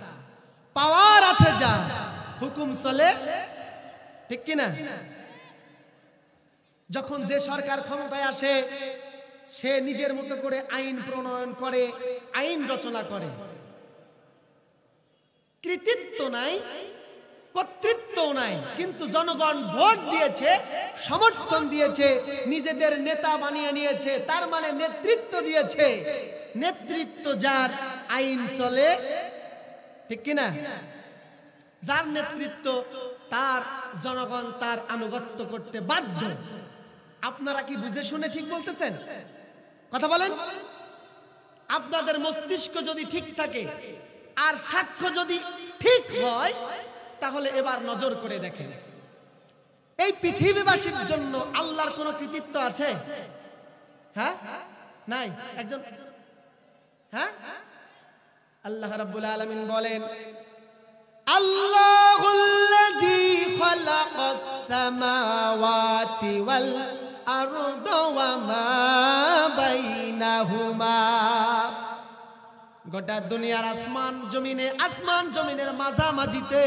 পাওয়ার আছে যার, হুকুম চলে ঠিক কিনা? যখন যে সরকার ক্ষমতায় আসে সে নিজের মতো করে আইন প্রণয়ন করে, আইন রচনা করে, কৃতিত্ব নাই, কর্তৃত্ব নাই, কিন্তু জনগণ ভোট দিয়েছে, সমর্থন দিয়েছে, নিজেদের নেতা বানিয়ে নিয়েছে, তার মানে নেতৃত্ব দিয়েছে। নেতৃত্ব যার, আইন চলে, ঠিক কিনা? যার নেতৃত্ব তার জনগণ তার আনুগত্য করতে বাধ্য। আপনারা কি বুঝে শুনে ঠিক বলতেছেন? কথা বলেন। আপনাদের মস্তিষ্ক যদি ঠিক থাকে আর সাক্ষ্য যদি ঠিক হয়, তাহলে এবার নজর করে দেখেন, এই পৃথিবীবাসীর জন্য আল্লাহর কোনো কৃতিত্ব আছে? হ্যাঁ, নাই। একজন, হ্যাঁ, আল্লাহ রাব্বুল আলামিন বলেন, আল্লাহুল্লাযী খালাকাস সামাওয়াতি ওয়াল আরদা ওয়া মা বাইনাহুমা। গোটা দুনিয়ার আসমান জমিনের মাঝামাঝিতে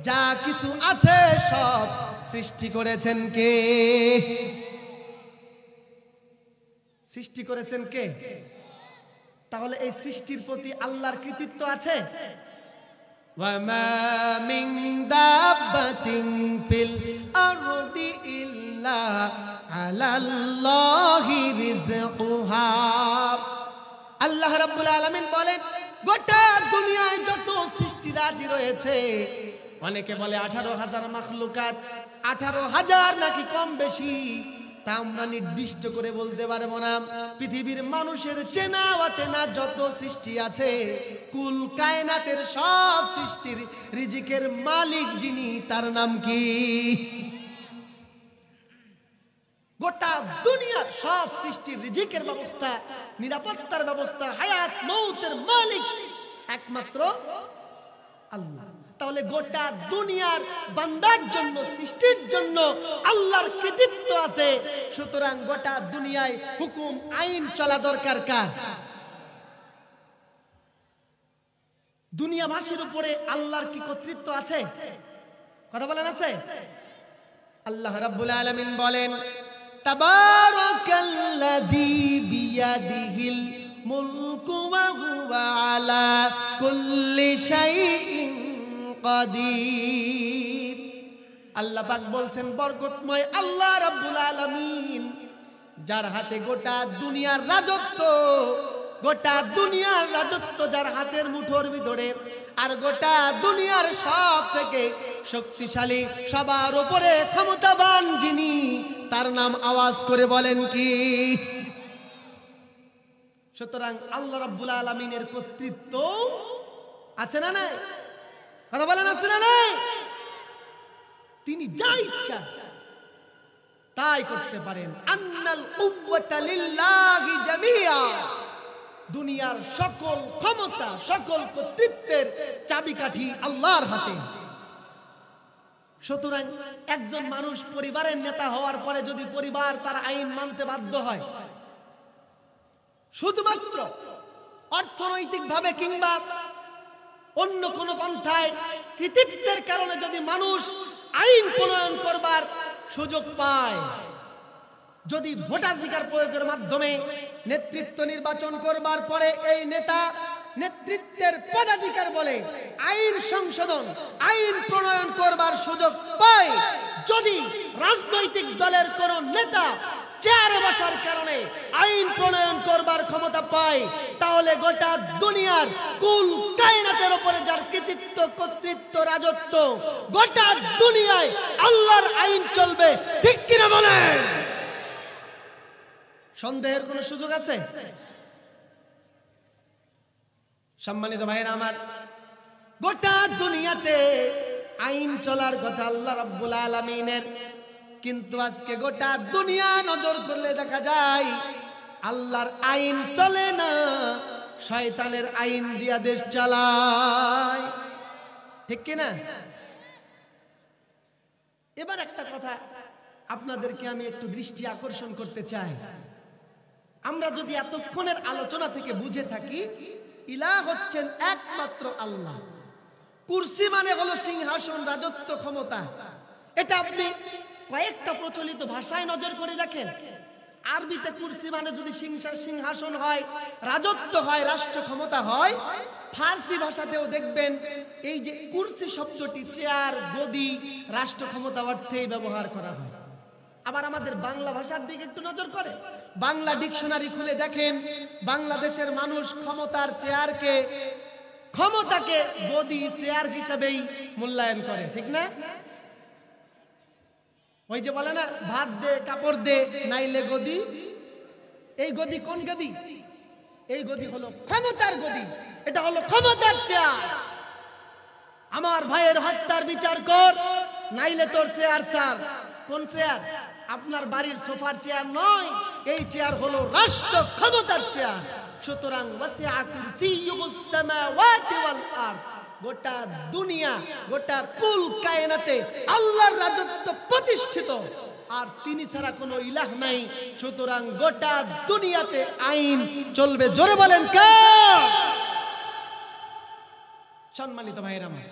যা কিছু আছে সব সৃষ্টি করেছেন কে? সৃষ্টি করেছেন কে? তাহলে এই সৃষ্টির প্রতি আল্লাহর কৃতিত্ব আছে? ওয়ামা মিন দাব্বাতিন ফিল আরদি ইল্লা আলাল্লাহি রিজকুহা। আল্লাহ রাব্বুল আলামিন বলেন, গোটা দুনিয়ায় যত সৃষ্টিরাজি রয়েছে, অনেকে বলে 18,000 মাখলুকাত, 18,000 নাকি কম বেশি, তা আমরা নির্দিষ্ট করে বলতে পারবো না। পৃথিবীর মানুষের চেনা অচেনা যত সৃষ্টি আছে, কুল কায়নাতের সব সৃষ্টির রিজিকের মালিক যিনি, তার নাম কি? গোটা দুনিয়ার সব সৃষ্টির রিজিকের ব্যবস্থা, নিরাপত্তার ব্যবস্থা, হায়াত মৌতের মালিক একমাত্র আল্লাহ। তাহলে গোটা দুনিয়ার বান্দার জন্য, সৃষ্টির জন্য আল্লাহর কৃতিত্ব আছে। সুতরাং গোটা দুনিয়ায় হুকুম আইন চলা দরকার কার? দুনিয়াবাসীর উপরে আল্লাহর কি কর্তৃত্ব আছে? কথা বলেন, আছে? আল্লাহ রাব্বুল আলামিন বলেন, তাবারাকাল্লাযী বিয়াদিহিল মুলকু ওয়া হুয়া আলা কুল্লি শাইইন কাদির। আল্লাহ পাক বলছেন, বরকতময় আল্লাহ রাব্বুল আলামিন, যার হাতে গোটা দুনিয়ার রাজত্ব, গোটা দুনিয়ার রাজত্ব যার হাতের মুঠোর ভিতরে, আর গোটা দুনিয়ার সব থেকে শক্তিশালী, সবার উপরে ক্ষমতাবান যিনি, তার নাম আওয়াজ করে বলেন কি? সুতরাং আল্লাহ রাব্বুল আলামিনের কর্তৃত্ব আছে না নাই? কথা বলেন, আছে না নাই? তিনি যা ইচ্ছা তাই করতে পারেন। আন্নাল কুওয়াতা লিল্লাহি জামিআ। দুনিয়ার সকল ক্ষমতা, সকল কর্তৃত্বের চাবিকাঠি আল্লাহর হাতে। সুতরাং একজন মানুষ পরিবারের নেতা হওয়ার পরে যদি পরিবার তার আইন মানতে বাধ্য হয়, শুধুমাত্র অর্থনৈতিকভাবে কিংবা অন্য কোন পন্থায় কৃতিত্বের কারণে যদি মানুষ আইন প্রণয়ন করবার সুযোগ পায়, যদি ভোটাধিকার প্রয়োগের মাধ্যমে নেতৃত্ব নির্বাচন করবার পরে এই নেতা নেতৃত্বের পদাধিকার বলে আইন সংশোধন, আইন প্রণয়ন করবার সুযোগ পায়, যদি রাজনৈতিক দলের কোন নেতা চেয়ারে বসার কারণে আইন প্রণয়ন করবার ক্ষমতা পায়, তাহলে গোটা দুনিয়ার কুল কায়নাতের উপরে যার কৃতিত্ব, কর্তৃত্ব, রাজত্ব, গোটা দুনিয়ায় আল্লাহর আইন চলবে। ঠিক কিনা বলেন? সন্দেহের কোন সুযোগ আছে? সম্মানিত ভাইরা আমার, গোটা দুনিয়াতে আইন চলার কথা আল্লাহ রাব্বুল আলামিনের, কিন্তু আজকে গোটা দুনিয়া নজর করলে দেখা যায় আল্লাহর আইন চলে না, শয়তানের আইন দিয়া দেশ চালায়। ঠিক কিনা? এবার একটা কথা আপনাদেরকে আমি একটু দৃষ্টি আকর্ষণ করতে চাই। আমরা যদি এতক্ষণের আলোচনা থেকে বুঝে থাকি, ইলাহ হচ্ছেন একমাত্র আল্লাহ। কুরসি মানে হলো সিংহাসন, রাজত্ব, ক্ষমতা। এটা আপনি কয়েকটা প্রচলিত ভাষায় নজর করে দেখেন। আরবিতে কুরসি মানে যদি সিংহাসন হয়, রাজত্ব হয়, রাষ্ট্র ক্ষমতা হয়। ফার্সি ভাষাতেও দেখবেন এই যে কুরসি শব্দটি চেয়ার, গদি, রাষ্ট্র ক্ষমতা অর্থেই ব্যবহার করা হয়। আবার আমাদের বাংলা ভাষার দিকে একটু নজর করে, বাংলা ডিকশনারি খুলে দেখেন, বাংলাদেশের মানুষ ক্ষমতার চেয়ারকে, ক্ষমতাকে গদি, চেয়ার হিসাবেই মূল্যায়ন করে, ঠিক না? ওই যে বলে না, ভাত দে কাপড় দে নাইলে গদি। এই গদি কোন গদি? এই গদি হলো ক্ষমতার গদি, এটা হলো ক্ষমতার চেয়ার। আমার ভাইয়ের হত্যার বিচার কর, নাইলে তোর চেয়ার স্যার। কোন চেয়ার? আপনার বাড়ির সোফার চেয়ার নয়, এই চেয়ার হলো রাষ্ট্র ক্ষমতার চেয়ার। সুতরাং ওয়াসিআ কুরসিয়্যুস সামাওয়াতি ওয়াল আরদ, গোটা দুনিয়া, গোটা কুল কায়নাতে আল্লাহর রাজত্ব প্রতিষ্ঠিত, আর তিনি ছাড়া কোনো ইলাহ নাই। সুতরাং গোটা দুনিয়াতে আইন চলবে। জোরে বলেন কে? সম্মানিত ভাইরা আমার,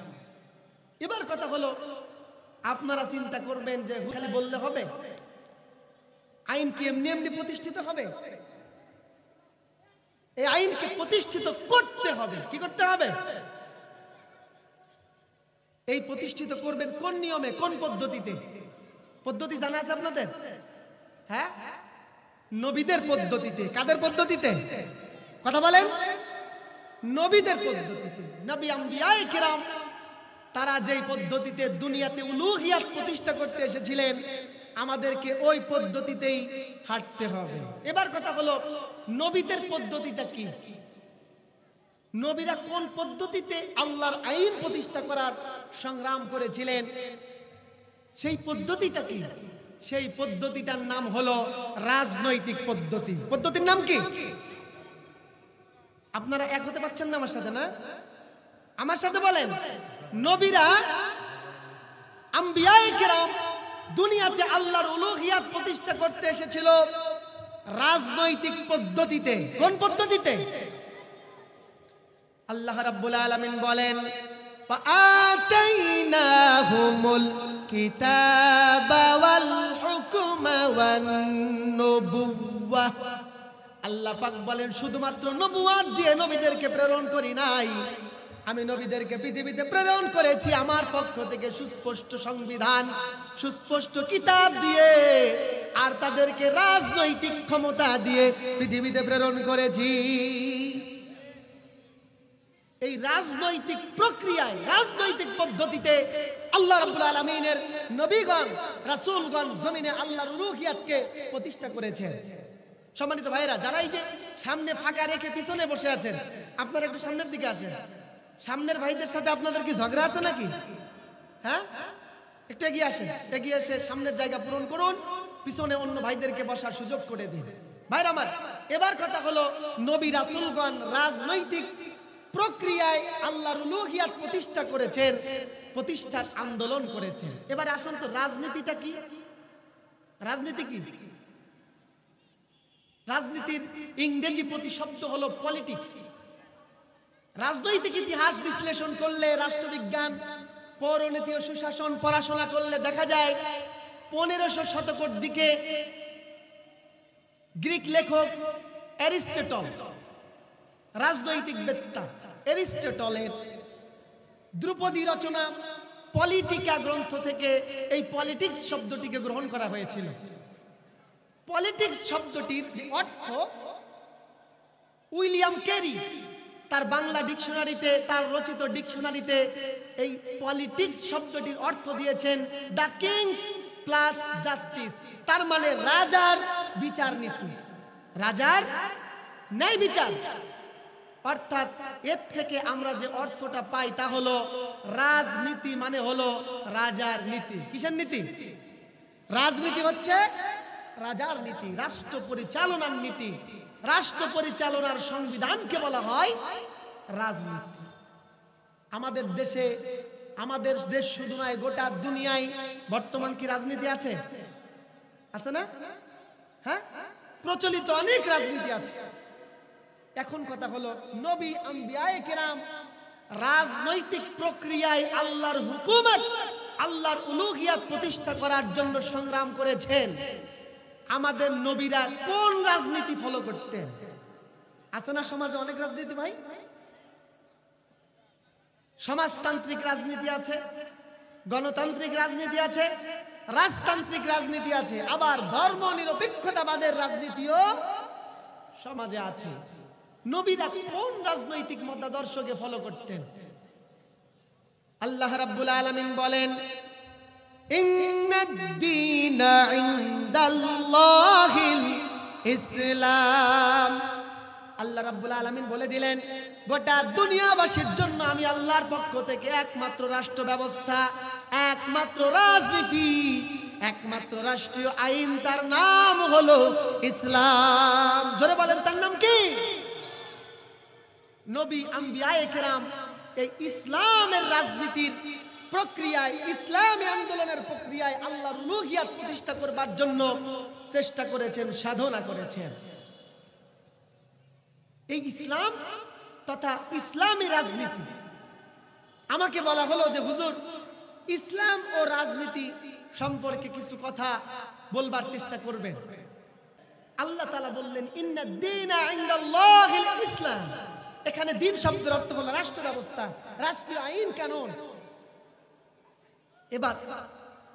এবার কথা হলো, আপনারা চিন্তা করবেন যে খালি বললে হবে? আইন কি এমনি এমনি প্রতিষ্ঠিত হবে? এই আইনকে প্রতিষ্ঠিত করতে হবে। কি করতে হবে? এই প্রতিষ্ঠিত করবেন কোন নিয়মে, কোন পদ্ধতিতে? পদ্ধতি জানা আছে আপনাদের? হ্যাঁ, নবীদের পদ্ধতিতে। কাদের পদ্ধতিতে? কথা বলেন। নবীদের পদ্ধতিতে। নবী আম্বিয়ায়ে কিরাম তারা যেই পদ্ধতিতে দুনিয়াতে উলুহিয়াত প্রতিষ্ঠা করতে এসেছিলেন, আমাদেরকে ওই পদ্ধতিতেই হাঁটতে হবে। এবার কথা হলো, নবীদের পদ্ধতিটা কি? নবীরা কোন পদ্ধতিতে আল্লাহর আইন প্রতিষ্ঠা করার সংগ্রাম করেছিলেন, সেই পদ্ধতিটা কি? সেই পদ্ধতিটার নাম হলো রাজনৈতিক পদ্ধতি। পদ্ধতির নাম কি? আপনারা এক হতে পারছেন না আমার সাথে? না, আমার সাথে বলেন। নবীরা, আম্বিয়ায়ে কিরাম দুনিয়াতে আল্লাহর উলুহিয়াত প্রতিষ্ঠা করতে এসেছিল রাজনৈতিক পদ্ধতিতে। কোন পদ্ধতিতে? আল্লাহ রাব্বুল আলামিন বলেন, আতাইনাহুমুল কিতাবা ওয়াল হুকমা ওয়ান নবুওয়াহ। আল্লাহ পাক বলেন, শুধুমাত্র নবুয়াত দিয়ে নবীদেরকে প্রেরণ করি নাই, আমি নবীদেরকে পৃথিবীতে প্রেরণ করেছি আমার পক্ষ থেকে সুস্পষ্ট সংবিধান, সুস্পষ্ট কিতাব দিয়ে, আর তাদেরকে রাজনৈতিক ক্ষমতা দিয়ে পৃথিবীতে প্রেরণ করেছি। এই রাজনৈতিক প্রক্রিয়ায়, রাজনৈতিক পদ্ধতিতে আল্লাহ রাব্বুল আলামিনের নবীগণ, রাসূলগণ জমিনে আল্লাহর উলুহিয়াতকে প্রতিষ্ঠা করেছেন। সম্মানিত ভাইরা, যারা এই যে সামনে ফাঁকা রেখে পিছনে বসে আছেন, আপনারা একটু সামনের দিকে আসেন। সামনের ভাইদের সাথে আপনাদের কি ঝগড়া আছে নাকি? হ্যাঁ, একটু এগিয়ে আসেন। এগিয়ে এসে সামনের জায়গা পূরণ করুন, পিছনে অন্য ভাইদেরকে বসার সুযোগ করে দিন। ভাইরা আমার, এবার কথা হলো, নবী রাসূলগণ রাজনৈতিক প্রক্রিয়ায় আল্লাহর উলুহিয়াত প্রতিষ্ঠা করেছেন, প্রতিষ্ঠার আন্দোলন করেছেন। এবারে আসুন তো, রাজনীতিটা কি? রাজনীতি কি? রাজনীতির ইংরেজি প্রতিশব্দ হলো পলিটিক্স। রাজনৈতিক ইতিহাস বিশ্লেষণ করলে, রাষ্ট্রবিজ্ঞান, পৌরনীতি ও সুশাসন পড়াশোনা করলে দেখা যায় 1500 শতকের দিকে গ্রিক লেখক অ্যারিস্টটল, রাজনৈতিক বেত্তা অ্যারিস্টটলের ধ্রুপদী রচনা পলিটিকা গ্রন্থ থেকে এই পলিটিক্স শব্দটিকে গ্রহণ করা হয়েছিল। পলিটিক্স শব্দটির যে অর্থ, উইলিয়াম ক্যারি তার বাংলা ডিকশনারিতে, তার রচিত ডিকশনারিতে এই পলিটিক্স শব্দটির অর্থ দিয়েছেন দ্য কিংস প্লাস জাস্টিস। তার মানে রাজার বিচার নীতি, রাজার ন্যায় বিচার। অর্থাৎ এর থেকে আমরা যে অর্থটা পাই তা হলো রাজনীতি মানে হলো রাজার নীতি। কিসের নীতি? রাজনীতি হচ্ছে রাজার নীতি, রাষ্ট্র পরিচালনার নীতি। রাষ্ট্র পরিচালনার সংবিধানকে বলা হয় রাজনীতি। আমাদের দেশে, আমাদের দেশ শুধু নয়, গোটা দুনিয়ায় বর্তমান কি রাজনীতি আছে? আছে না? হ্যাঁ, প্রচলিত অনেক রাজনীতি আছে। এখন কথা হলো, নবী আম্বিয়ায়ে কেরাম রাজনৈতিক প্রক্রিয়ায় আল্লাহর হুকুমত আল্লাহর উলুহিয়াত প্রতিষ্ঠা করার জন্য সংগ্রাম করেছেন, আমাদের নবীরা কোন রাজনীতি ফলো করতেন? আছে না সমাজে অনেক রাজনীতি ভাই? সমাজতান্ত্রিক রাজনীতি আছে, গণতান্ত্রিক রাজনীতি আছে, রাজতান্ত্রিক রাজনীতি আছে, আবার ধর্ম নিরপেক্ষতাবাদের রাজনীতিও সমাজে আছে। নবীরা কোন রাজনৈতিক মতাদর্শকে ফলো করতেন? আল্লাহ রাব্বুল আলামিন বলেন, ইন্নাদ-দীনা ইনদাল্লাহিল ইসলাম। আল্লাহ রাব্বুল আলামিন বলে দিলেন, গোটা দুনিয়াবাসীর জন্য আমি আল্লাহর পক্ষ থেকে একমাত্র রাষ্ট্র ব্যবস্থা, একমাত্র রাজনীতি, একমাত্র রাষ্ট্রীয় আইন, তার নাম হলো ইসলাম। জোরে বলেন, তার নাম কি? নবী আম্বিয়ায়ে কেরাম এই ইসলামের রাজনীতির প্রক্রিয়ায়, ইসলামী আন্দোলনের প্রক্রিয়ায় আল্লাহর উলুহিয়াত প্রতিষ্ঠা করবার জন্য চেষ্টা করেছেন, সাধনা করেছেন। এই ইসলাম তথা ইসলামী রাজনীতি, আমাকে বলা হলো যে হুজুর ইসলাম ও রাজনীতি সম্পর্কে কিছু কথা বলবার চেষ্টা করবেন। আল্লাহ তাআলা বললেন, ইন্নাদ-দীনা ইনদাল্লাহিল ইসলাম। এখানে দ্বীন শব্দের অর্থ হলো রাষ্ট্র ব্যবস্থা, রাষ্ট্রীয় আইন কানুন। এবার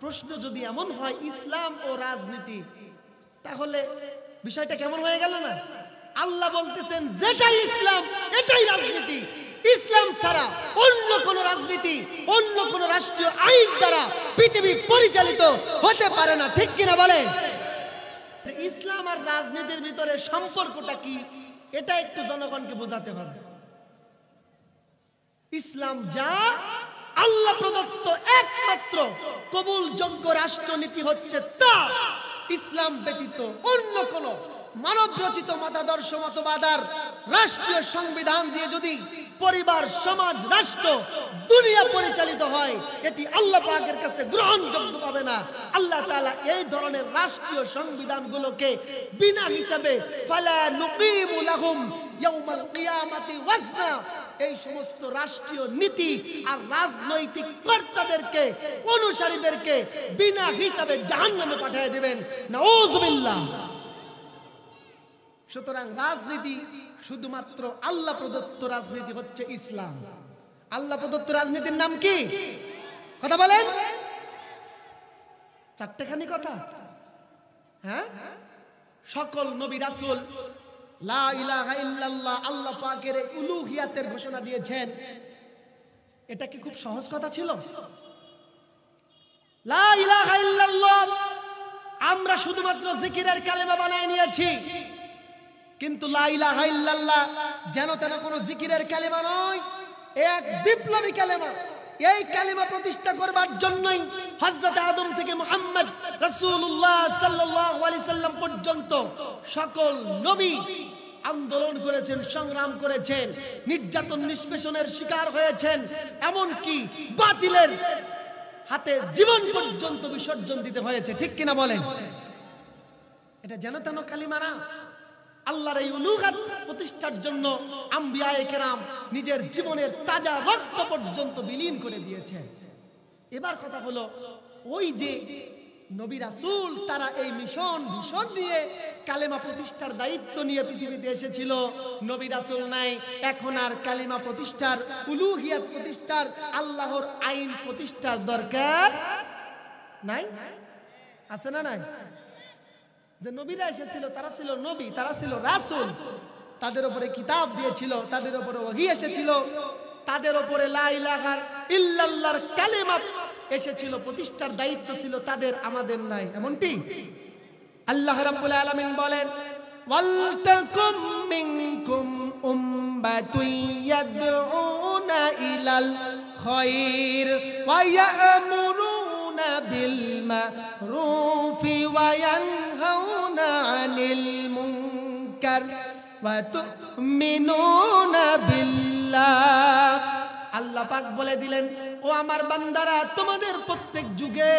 প্রশ্ন যদি এমন হয় ইসলাম ও রাজনীতি, তাহলে বিষয়টা কেমন হয়ে গেল না? আল্লাহ বলতেছেন যেটাই ইসলাম এটাই রাজনীতি। ইসলাম ছাড়া অন্য কোন রাজনীতি, অন্য কোন রাষ্ট্রীয় আইন দ্বারা পৃথিবী পরিচালিত হতে পারে না। ঠিক কিনা বলেন? ইসলাম আর রাজনীতির ভিতরে সম্পর্কটা কি, এটা একটু জনগণকে বোঝাতে হবে। ইসলাম যা আল্লাহ প্রদত্ত একমাত্র কবুলযোগ্য রাষ্ট্রনীতি হচ্ছে তা। ইসলাম ব্যতীত অন্য কোন মানব রচিত মতাদর্শ মতবাদার রাষ্ট্রীয় সংবিধান দিয়ে যদি পরিবার, সমাজ, রাষ্ট্র, দুনিয়া পরিচালিত হয়, এটি আল্লাহ পাকের কাছে গ্রহণযোগ্য হবে না। আল্লাহ তাআলা এই ধরনের রাষ্ট্রীয় সংবিধানগুলোকে বিনা হিসাবে ফালা নুকিমু লাহুম ইয়াউমাল কিয়ামাতি ওয়াজনা, এই সমস্ত রাষ্ট্রীয় নীতি আর রাজনৈতিক কর্তাদেরকে, অনুসারীদেরকে বিনা হিসাবে জাহান্নামে পাঠিয়ে দিবেন। নাউযুবিল্লাহ। সুতরাং রাজনীতি শুধুমাত্র আল্লাহ প্রদত্ত রাজনীতি হচ্ছে ইসলাম। আল্লাহ প্রদত্ত রাজনীতির নাম কি? কথা বলেন। চারটেখানি কথা। হ্যাঁ, সকল নবী রাসূল লা ইলাহা ইল্লাল্লাহ আল্লাহ পাকের উলুহিয়াতের ঘোষণা দিয়েছেন। এটা কি খুব সহজ কথা ছিল? লা ইলাহা ইল্লাল্লাহ আমরা শুধুমাত্র জিকিরের কালেমা বানায় নিয়েছি, কিন্তু লা ইলাহা ইল্লাল্লাহ যেন তেন কোনো জিকিরের কালেমা নয়, এক বিপ্লবী কালেমা। এই কালেমা প্রতিষ্ঠা করবার জন্যই হযরত আদম থেকে মুহাম্মদ রাসূলুল্লাহ সাল্লাল্লাহু আলাইহি সাল্লাম পর্যন্ত সকল নবী আন্দোলন করেছেন, সংগ্রাম করেছেন, নির্যাতন নিষ্পেষণের শিকার হয়েছেন, এমনকি বাতিলের হাতে জীবন পর্যন্ত বিসর্জন দিতে হয়েছে। ঠিক কিনা বলেন? এটা যেন তেন কালিমা না। আল্লাহর এই উলুহিয়াত প্রতিষ্ঠার জন্য আম্বিয়ায়ে কেরাম নিজের জীবনের তাজা রক্ত পর্যন্ত বিলীন করে দিয়েছেন। এবার কথা হলো, ওই যে নবী রাসূল তারা এই মিশন নিয়ে কালেমা প্রতিষ্ঠার দায়িত্ব নিয়ে পৃথিবীতে এসেছিল। নবী রাসূল নাই, এখন আর কালিমা প্রতিষ্ঠার, উলুহিয়াত প্রতিষ্ঠার, আল্লাহর আইন প্রতিষ্ঠার দরকার নাই। আছে না নাই? যে নবীরা এসেছিল তারা ছিল নবী, তারা ছিল রাসূল, তাদের উপরে কিতাব দিয়েছিল, তাদের উপরে ওহী এসেছিল, তাদের উপরে লা ইলাহা ইল্লাল্লাহর কালেমা এসেছিল, প্রতিষ্ঠার দায়িত্ব ছিল তাদের, আমাদের নাই। এমনটি আল্লাহ রাব্বুল আলামিন বলেন, ওয়ালতাকুম মিনকুম উম্মাতুন ইয়াদউনা ইলাল খায়র ওয়া ইয়া'মুরুনা বিল মা'রুফি ওয়া ইয়ানহাউনা আনিল মুনকার ওয়া তু'মিনুনা বিল্লাহ। আল্লাহ পাক বলে দিলেন, ও আমার বান্দারা, তোমাদের প্রত্যেক যুগে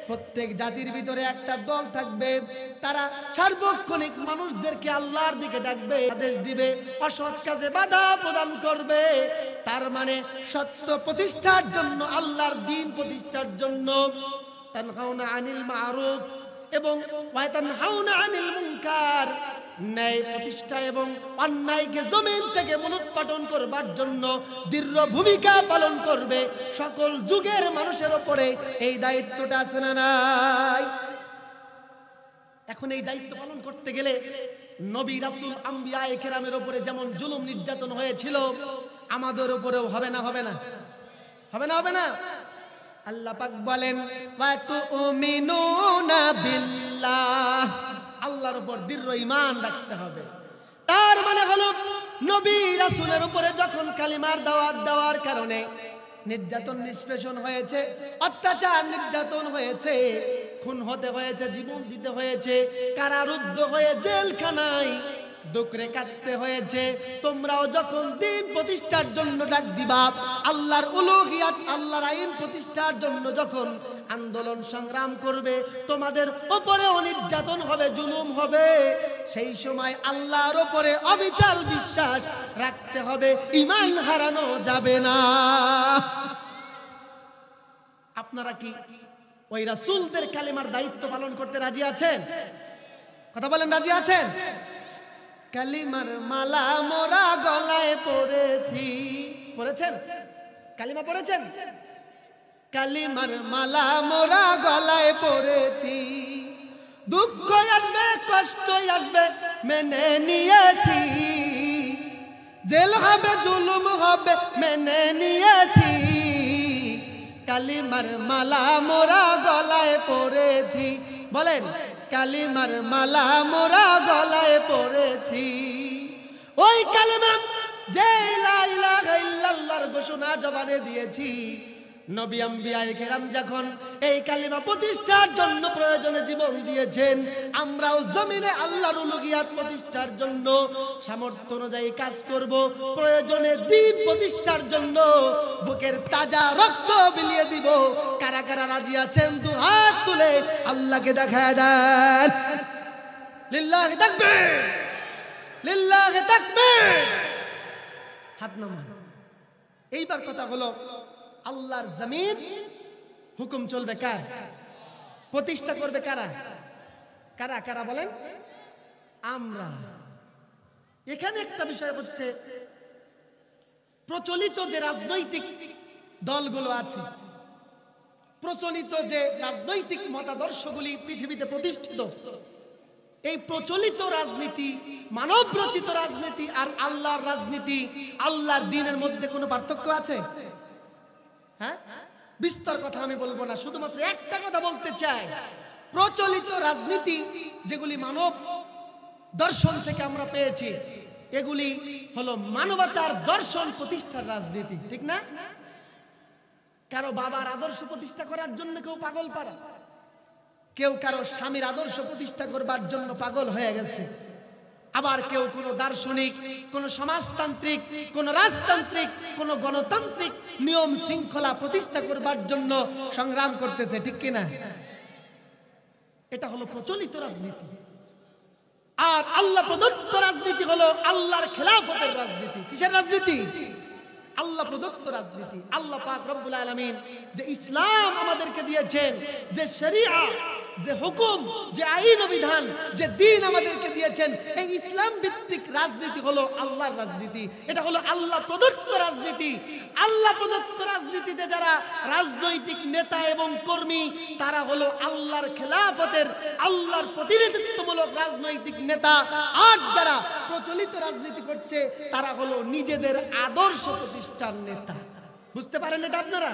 প্রত্যেক জাতির ভিতরে একটা দল থাকবে, তারা সার্বক্ষণিক মানুষদেরকে আল্লাহর দিকে ডাকবে, আদেশ দিবে, অসৎ কাজে বাধা প্রদান করবে, তার মানে সত্য প্রতিষ্ঠার জন্য, আল্লাহর দ্বীন প্রতিষ্ঠার জন্য তানহাউনা আনিল মারুফ এবং ওয়া তানহাউনা আনিল মুনকার, ন্যায় প্রতিষ্ঠা এবং অন্যায়কে জমিন থেকে মূলোৎপাটন করবার জন্য দৃঢ় ভূমিকা পালন করবে। সকল যুগের মানুষের উপরে এই দায়িত্বটা আছে না নাই? এখন এই দায়িত্ব পালন করতে গেলে নবী রাসূল আম্বিয়ায়ে কেরামের উপরে যেমন জুলুম নির্যাতন হয়েছিল, আমাদের উপরেও হবে না? হবে না? হবে না? হবে না? আল্লাহ পাক বলেন ওয়া তুমিনুনা বিল্লাহ, আল্লাহর উপর দৃঢ় ঈমান রাখতে হবে। তার মানে হলো নবী রাসূলের উপরে যখন কালিমার দাওয়াত দেওয়ার কারণে নির্যাতন নিষ্পেষণ হয়েছে, অত্যাচার নির্যাতন হয়েছে, খুন হতে হয়েছে, জীবন দিতে হয়েছে, কারারুদ্ধ হয়ে জেলখানায় দুকরে কাটতে হয়েছে, তোমরাও যখন দ্বীন প্রতিষ্ঠার জন্য ডাক দিবা, আল্লাহর উলুহিয়াত, আল্লাহর আইন প্রতিষ্ঠার জন্য যখন আন্দোলন সংগ্রাম করবে, তোমাদের উপরেও নির্যাতন হবে, জুলুম হবে। সেই সময় আল্লাহর উপরে অবিচল বিশ্বাস রাখতে হবে, ঈমান হারানো যাবে না। আপনারা কি ওই রাসূলদের কালিমার দায়িত্ব পালন করতে রাজি আছেন? কথা বলেন, রাজি আছেন? কালিমার মালা মোরা গলায় পড়েছি, পড়েছেন? কালিমা পড়েছেন? কালিমার মালা মোরা গলায় পড়েছি, দুঃখ আসবে কষ্ট আসবে মেনে নিয়েছি, জেল হবে জুলুম হবে মেনে নিয়েছি, কালিমার মালা মোরা গলায় পড়েছি। বলেন, কালিমার মালা মোরা গলায় পড়েছি। ওই কালিমা যে লা ইলাহা ইল্লাল্লাহর ঘোষণা জবানে দিয়েছি, নবী আম্বিয়ায়ে কেরাম যখন এই কালিমা প্রতিষ্ঠার জন্য প্রয়োজনে জীবন দিয়েছেন, আমরাও জমিনে আল্লাহর উলুহিয়াত প্রতিষ্ঠার জন্য সামর্থ্য অনুযায়ী কাজ করব। প্রয়োজনে দ্বীন প্রতিষ্ঠার জন্য বুকের তাজা রক্ত বিলিয়ে দিব। কারা কারা রাজি আছেন দু হাত তুলে আল্লাহকে দেখায় দেন। লিল্লাহি তাকবীর, লিল্লাহি তাকবীর। হাত নামান। এইবার কথা হলো, আল্লাহর জমিন হুকুম চলবে কার? প্রতিষ্ঠা করবে কারা? কারা কারা বলেন? আমরা। এখানে একটা বিষয় হচ্ছে, প্রচলিত যে রাজনৈতিক দলগুলো আছে, প্রচলিত যে রাজনৈতিক মতাদর্শগুলি পৃথিবীতে প্রতিষ্ঠিত, এই প্রচলিত রাজনীতি, মানব রচিত রাজনীতি আর আল্লাহর রাজনীতি, আল্লাহর দ্বীনের মধ্যে কোনো পার্থক্য আছে? হ্যাঁ, বিস্তর কথা আমি বলবো না, শুধুমাত্র একটা কথা বলতে চাই। প্রচলিত রাজনীতি যেগুলি মানব দর্শন থেকে আমরা পেয়েছি, এগুলি হলো মানবতার দর্শন প্রতিষ্ঠার রাজনীতি, ঠিক না? কারো বাবার আদর্শ প্রতিষ্ঠা করার জন্য কেউ পাগল পারা, কেউ কারো স্বামীর আদর্শ প্রতিষ্ঠা করবার জন্য পাগল হয়ে গেছে, আবার কেউ কোনো দার্শনিক, কোন সমাজতান্ত্রিক, কোন রাজতান্ত্রিক, কোন গণতান্ত্রিক নিয়ম শৃঙ্খলা প্রতিষ্ঠা করবার জন্য সংগ্রাম করতেছে, ঠিক কিনা? এটা হলো প্রচলিত রাজনীতি। আর আল্লাহ প্রদত্ত রাজনীতি হলো আল্লাহর খেলাফতের রাজনীতি। কিসের রাজনীতি? আল্লাহ প্রদত্ত রাজনীতি। আল্লাহ পাক রব্বুল আলামিন যে ইসলাম আমাদেরকে দিয়েছেন, যে শরিয়া, যে হুকুম, যে আইন বিধান, যে দ্বীন আমাদেরকে দিয়েছেন, এই ইসলাম ভিত্তিক রাজনীতি হলো আল্লাহর রাজনীতি। এটা হলো আল্লাহ প্রদত্ত রাজনীতি। আল্লাহ প্রদত্ত রাজনীতিতে যারা রাজনৈতিক নেতা এবং কর্মী, তারা হলো আল্লাহর খেলাফতের, আল্লাহর প্রতিনিধিত্বমূলক রাজনৈতিক নেতা। আর যারা প্রচলিত রাজনীতি করছে, তারা হলো নিজেদের আদর্শ প্রতিষ্ঠার নেতা। বুঝতে পারেন এটা আপনারা?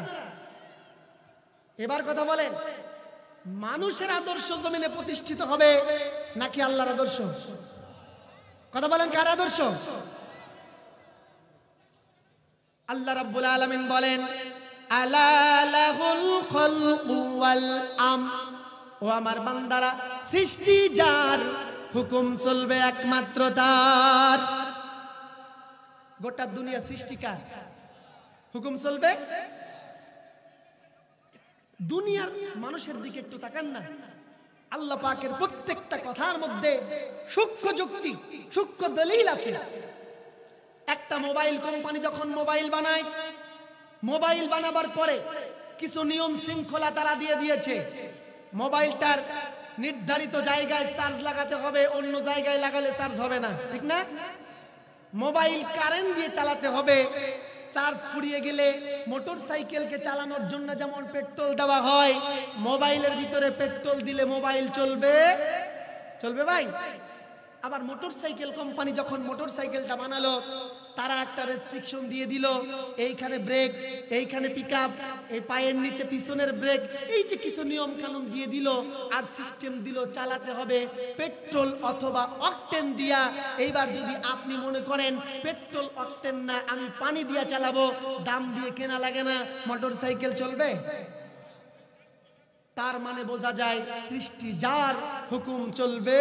এবার কথা বলেন, মানুষের আদর্শ জমিনে প্রতিষ্ঠিত হবে নাকি আল্লাহর আদর্শ? কথা বলেন, কার আদর্শ? আল্লাহ রাব্বুল আলামিন বলেন, আলা লাহুল খালকু ওয়াল আমর, ও আমার বান্দারা, সৃষ্টি যার, হুকুম চলবে একমাত্র তার। গোটা দুনিয়া সৃষ্টি কার? হুকুম চলবে। দুনিয়ার মানুষের দিকে একটু তাকান না, আল্লাহ পাকের প্রত্যেকটা কথার মধ্যে সূক্ষ্ম যুক্তি, সূক্ষ্ম দলিল আছে। একটা একটা মোবাইল কোম্পানি যখন মোবাইল বানায়, মোবাইল বানাবার পরে কিছু নিয়ম শৃঙ্খলা তারা দিয়ে দিয়েছে। মোবাইলটার নির্ধারিত জায়গায় চার্জ লাগাতে হবে, অন্য জায়গায় লাগালে চার্জ হবে না, ঠিক না? মোবাইল কারেন্ট দিয়ে চালাতে হবে, চার্জ ফুরিয়ে গেলে মোটর সাইকেলকে চালানোর জন্য যেমন পেট্রোল দেওয়া হয়, মোবাইলের ভিতরে পেট্রোল দিলে মোবাইল চলবে, চলবে ভাই। আবার মোটর সাইকেল কোম্পানি যখন মোটর সাইকেলটা বানালো, তারা একটা রেস্ট্রিকশন দিয়ে দিল, এইখানে ব্রেক, এইখানে পিকআপ, এই পায়ের নিচে পিছনের ব্রেক, এই যে কিছু নিয়ম কানুন দিয়ে দিল। আর সিস্টেম দিল চালাতে হবে পেট্রোল অথবা অকটেন দিয়া। এইবার যদি আপনি মনে করেন পেট্রোল অকটেন না, আমি পানি দিয়া চালাবো, দাম দিয়ে কেনা লাগে না, মোটর সাইকেল চলবে? তার মানে বোঝা যায় সৃষ্টি যার, হুকুম চলবে।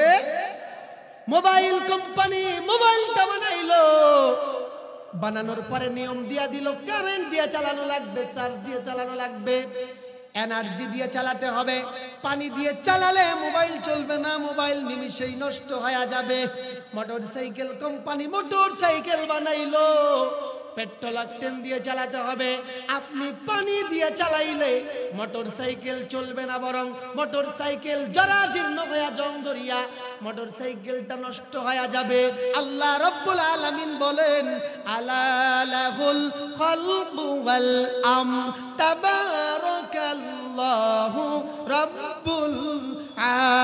মোবাইল কোম্পানি মোবাইলটা বানাইলো, বানানোর পরে নিয়ম দিয়া দিল কারেন্ট দিয়ে চালানো লাগবে, চার্জ দিয়ে চালানো লাগবে, এনার্জি দিয়ে চালাতে হবে। পানি দিয়ে চালালে মোবাইল চলবে না, মোবাইল নিমিষেই নষ্ট হয়ে যাবে। Motorcycle company motorcycle বানাইলো, পেট্রোল অকটেন দিয়ে চালাতে হবে। আপনি পানি দিয়ে চালাইলে মোটর সাইকেল চলবে না, বরং মোটর সাইকেল জরাজীর্ণ হয়ে জং ধরিয়া মোটর সাইকেলটা নষ্ট হয়ে যাবে। আল্লাহ রাব্বুল আলামিন বলেন, আলা লাহুল খালকু ওয়াল আমর তাবারাকাল্লাহু রাব্বুল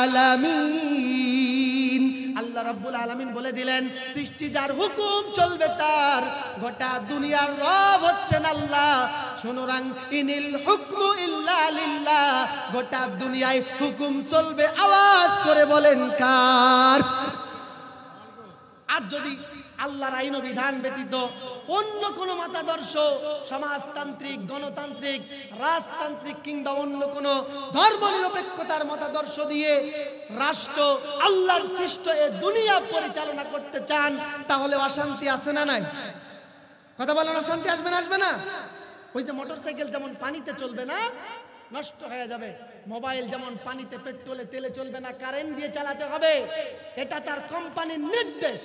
আলামিন। আল্লাহ রাব্বুল আলামিন বলে দিলেন, সৃষ্টি যার, হুকুম চলবে তার। গোটা দুনিয়ার রব হচ্ছেন আল্লাহ। সুতরাং ইনিল হুকমু ইল্লা লিল্লাহ, গোটা দুনিয়ায় হুকুম চলবে, আওয়াজ করে বলেন কার? আর যদি আল্লাহর আইন ও বিধান ব্যতীত অন্য কোন মতাদর্শ, সমাজতান্ত্রিক, গণতান্ত্রিক, রাজতান্ত্রিক কিংবা অন্য কোন ধর্মনিরপেক্ষতার মতাদর্শ দিয়ে রাষ্ট্র, আল্লাহর সৃষ্ট এ দুনিয়া পরিচালনা করতে চান, তাহলে অশান্তি আছে না নাই? কথা বলেন, অশান্তি আসবে না? আসবে না? ওই যে মোটরসাইকেল যেমন পানিতে চলবে না, নষ্ট হয়ে যাবে, মোবাইল যেমন পানিতে, পেট্রোলে, তেলে চলবে না, কারেন্ট দিয়ে চালাতে হবে। এটা তার কোম্পানির নির্দেশ,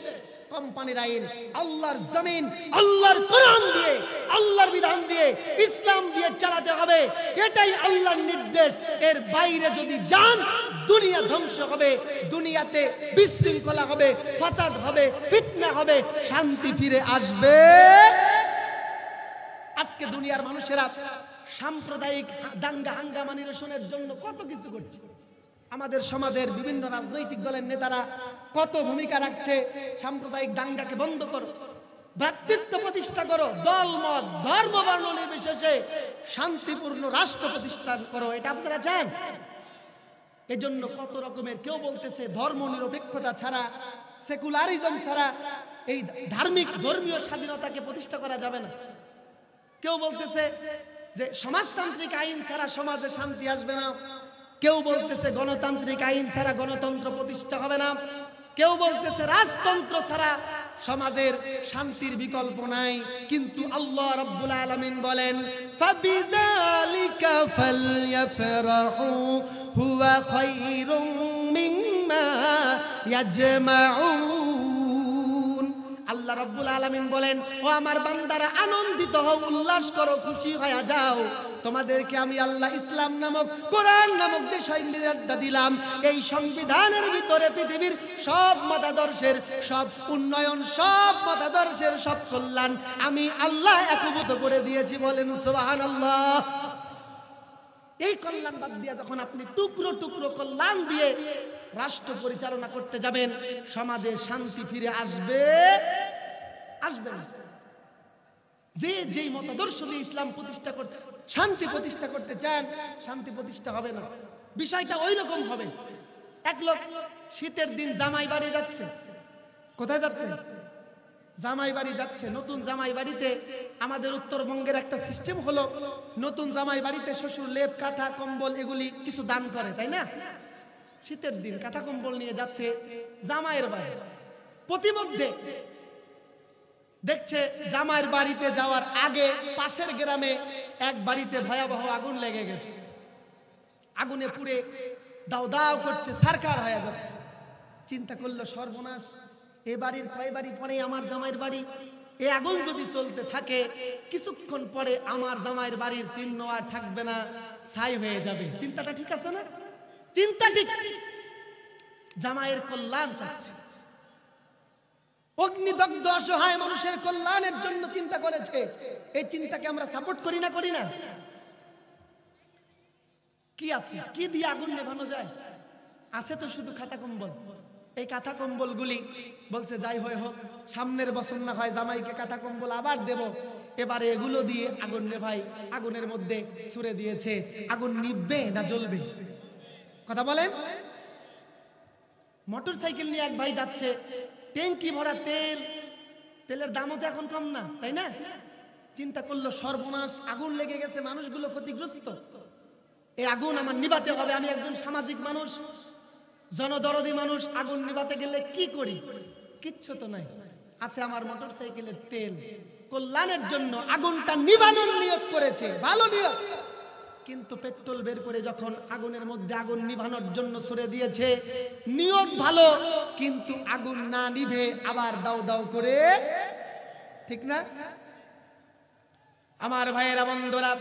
কোম্পানির আইন। আল্লাহর জমিন আল্লাহর কোরআন দিয়ে, আল্লাহর বিধান দিয়ে, ইসলাম দিয়ে চালাতে হবে, এটাই আল্লাহর নির্দেশ। এর বাইরে যদি যান, দুনিয়া ধ্বংস হবে, দুনিয়াতে বিশৃঙ্খলা হবে, ফাসাদ হবে, ফিতনা হবে, শান্তি ফিরে আসবে। আজকে দুনিয়ার মানুষেরা সাম্প্রদায়িক দাঙ্গা হাঙ্গামা নিরসনের জন্য কত কিছু করছে। আমাদের সমাজের বিভিন্ন রাজনৈতিক দলের নেতারা কত ভূমিকা রাখছে। সাম্প্রদায়িক দাঙ্গাকে বন্ধ করো, ভ্রাতৃত্ব প্রতিষ্ঠা করো, দল মত ধর্ম বর্ণ নির্বিশেষে শান্তিপূর্ণ রাষ্ট্র প্রতিষ্ঠা করো, এটা আপনারা চান? এজন্য কত রকমের, কেউ বলতেছে ধর্ম নিরপেক্ষতা ছাড়া, সেকুলারিজম ছাড়া এই ধার্মিক ধর্মীয় স্বাধীনতাকে প্রতিষ্ঠা করা যাবে না। কেউ বলতেছে যে সমাজতান্ত্রিক আইন ছাড়া সমাজে শান্তি আসবে না। কেউ বলতেছে গণতান্ত্রিক আইন ছাড়া গণতন্ত্র প্রতিষ্ঠা হবে না। কেউ বলতেছে রাজতন্ত্র ছাড়া সমাজের শান্তির বিকল্প নাই। কিন্তু আল্লাহ রাব্বুল আলামিন বলেন, ফাবিযালিকা ফালইফরাহু হুয়া খায়রুম মিম্মা ইয়াজমাউন। আল্লাহ রাব্বুল আলামিন বলেন, ও আমার বান্দারা, আনন্দিত হও, উল্লাস করো, খুশি হয়ে যাও। তোমাদেরকে আমি আল্লাহ ইসলাম নামক, কোরআন নামক যে সংবিধানটা দিলাম, এই সংবিধানের ভিতরে পৃথিবীর সব মতাদর্শের, সব উন্নয়ন, সব মতাদর্শের সব কল্যাণ আমি আল্লাহ একীভূত করে দিয়েছি। বলেন সুবহানাল্লাহ। এই কল্যাণ বাদ দিয়ে যখন আপনি টুকরো টুকরো কল্যাণ দিয়ে রাষ্ট্র পরিচালনা করতে যাবেন, সমাজে শান্তি ফিরে আসবে? আসবে না। যে যেই মতাদর্শ দিয়ে ইসলাম প্রতিষ্ঠা করতে, শান্তি প্রতিষ্ঠা করতে চান, শান্তি প্রতিষ্ঠা হবে না। বিষয়টা ওই রকম হবে। এক লোক শীতের দিন জামাই বাড়ি যাচ্ছে। কোথায় যাচ্ছে? জামাই বাড়ি যাচ্ছে। নতুন জামাই বাড়িতে আমাদের উত্তরবঙ্গের একটা সিস্টেম হলো, নতুন জামাই বাড়িতে শ্বশুর লেপ, কাঁথা, কম্বল এগুলি কিছু দান করে, তাই না? শীতের দিন কাঁথা কম্বল নিয়ে যাচ্ছে জামাইয়ের বাড়ি। প্রতিমধ্যে দেখছে জামাইয়ের বাড়িতে যাওয়ার আগে পাশের গ্রামে এক বাড়িতে ভয়াবহ আগুন লেগে গেছে। আগুনে পুড়ে দাও দাও করছে, সারকার হয়ে যাচ্ছে। চিন্তা করলো, সর্বনাশ, এ বাড়ির কয় বাড়ি পরে আমার জামাইয়ের বাড়ি, এই আগুন যদি চলতে থাকে কিছুক্ষণ পরে আমার জামাইয়ের বাড়ির চিহ্ন আর থাকবে না, ছাই হয়ে যাবে। চিন্তাটা ঠিক আছে না? চিন্তা ঠিক। জামাইয়ের কল্যাণ চাচ্ছে, অগ্নিদগ্ধ অসহায় মানুষের কল্যাণের জন্য চিন্তা করেছে। এই চিন্তাকে আমরা সাপোর্ট করি না? করি না? কি আছে, কি দিয়ে আগুন নেভানো যায়? আছে তো শুধু খাতা কম্বল। এই কাঁথা কম্বল গুলি বলছে যাই হয়ে হোক, সামনের বছর না হয় জামাইকে কাঁথা কম্বল আবার দেব, এবারে এগুলো দিয়ে আগুন নেভাই। আগুনের মধ্যে ছুঁড়ে দিয়েছে, আগুন নিভবে না জ্বলবে? কথা বলেন। মোটর সাইকেল নিয়ে এক ভাই যাচ্ছে, ট্যাঙ্কি ভরা তেল, তেলের দামও তো এখন কম না, তাই না? চিন্তা করলো সর্বনাশ, আগুন লেগে গেছে, মানুষগুলো ক্ষতিগ্রস্ত, এই আগুন আমার নিভাতে হবে। আমি একজন সামাজিক মানুষ, জনদরদি মানুষ, আগুন নিভাতে গেলে কি করি? কিচ্ছু তো নাই, আছে আমার মোটর সাইকেলের তেল। কল্যাণের জন্য আগুনটা নিভানোর নিয়ত করেছে, ভালো নিয়ত, কিন্তু পেট্রোল বের করে যখন আগুনের মধ্যে আগুন নিভানোর জন্য ছড়ে দিয়েছে, নিয়ত ভালো কিন্তু আগুন না নিভে আবার দাও দাও করে, ঠিক না? আমার ভাইয়েরা, বন্ধুরা,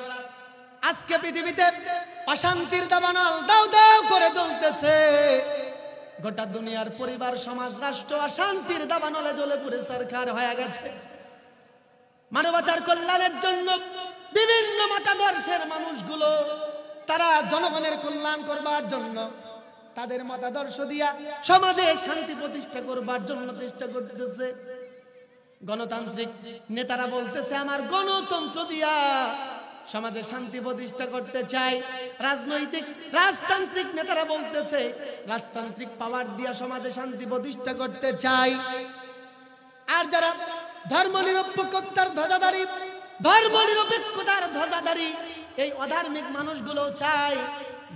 আজকে পৃথিবীতে অশান্তির দাবানল দাও দাও করে জ্বলতেছে। গোটা দুনিয়ার পরিবার, সমাজ, রাষ্ট্র অশান্তির দাবানলে জ্বলে পুড়ে ছারখার হয়ে গেছে। মানবতার কল্যাণের জন্য বিভিন্ন মতাদর্শের মানুষগুলো, তারা জনগণের কল্যাণ করবার জন্য তাদের মতাদর্শ দিয়া সমাজে শান্তি প্রতিষ্ঠা করবার জন্য চেষ্টা করতেছে। গণতান্ত্রিক নেতারা বলতেছে আমার গণতন্ত্র দিয়া সমাজে শান্তি প্রতিষ্ঠা করতে চাই। রাজতান্ত্রিক নেতারা বলতেছে রাজতান্ত্রিক পাওয়ার দিয়া সমাজে শান্তি প্রতিষ্ঠা করতে চাই। আর যারা ধর্মনিরপেক্ষতার ধ্বজাধারী, ধর্মনিরপেক্ষতার ধ্বজাধারী এই অধার্মিক মানুষগুলো চায়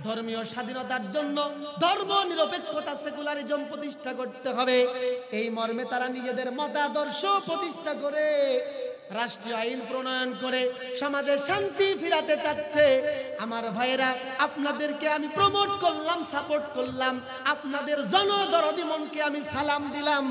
ধর্মীয় স্বাধীনতার জন্য ধর্মনিরপেক্ষতা, সেকুলারিজম প্রতিষ্ঠা করতে হবে। এই মর্মে তারা নিজেদের মতাদর্শ প্রতিষ্ঠা করে রাষ্ট্রীয় আইন প্রণয়ন করে সমাজে শান্তি ফিরাতে চাচ্ছে। আমার ভাইয়েরা, আপনাদেরকে আমি প্রমোট করলাম, সাপোর্ট করলাম, আপনাদের জনদরদি মনকে আমি সালাম দিলাম,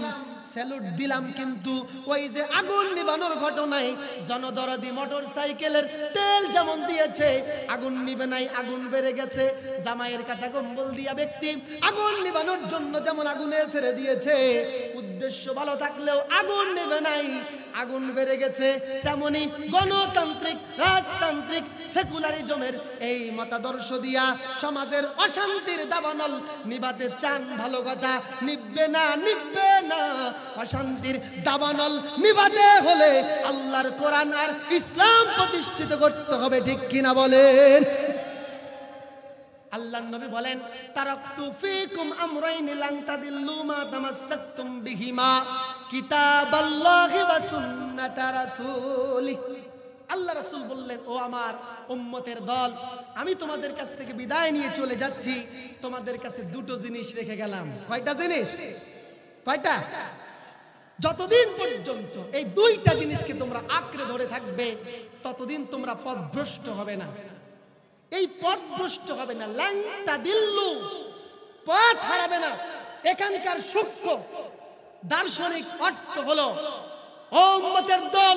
স্যালুট দিলাম, কিন্তু ওই যে আগুন নিভানোর ঘটনায় জনদরদি মোটর সাইকেলের তেল যেমন দিয়েছে, আগুন নিবে নাই, আগুন বেড়ে গেছে। জামাইয়ের কাঁথা কম্বল দিয়া ব্যক্তি আগুন নিভানোর জন্য যেমন আগুনে ছেড়ে দিয়েছে, উদ্দেশ্য ভালো থাকলেও আগুন নেবে নাই, আগুন বেড়ে গেছে। তেমনি গণতান্ত্রিক, রাজতান্ত্রিক, সেকুলারিজমের এই মতাদর্শ দিয়া সমাজের অশান্তির দাবানল নিভাতে চান, ভালো কথা, নিভবে না, নিভবে না। অশান্তির দাবানল নিভাতে হলে আল্লাহর কোরআন আর ইসলাম প্রতিষ্ঠিত করতে হবে, ঠিক কিনা বলেন? আল্লাহর নবী বলেন তারাকতু ফীকুম আমরাইন লান তাদিল্লু মা তামাসসাকতুম বিহিমা কিতাবাল্লাহি ওয়া সুন্নাতা রাসূলিহি। আল্লাহ রাসূল বললেন, ও আমার উম্মতের দল, আমি তোমাদের কাছ থেকে বিদায় নিয়ে চলে যাচ্ছি, তোমাদের কাছে দুটো জিনিস রেখে গেলাম। কয়টা জিনিস? কয়টা? যতদিন পর্যন্ত এই দুইটা জিনিসকে তোমরা আঁকড়ে ধরে থাকবে ততদিন তোমরা পথভ্রষ্ট হবে না। এই পথভ্রষ্ট হবে না, লান তাদিল্লু, পথ হারাবে না। এখানকার সূক্ষ্ম দার্শনিক অর্থ হলো, ও উম্মতের দল,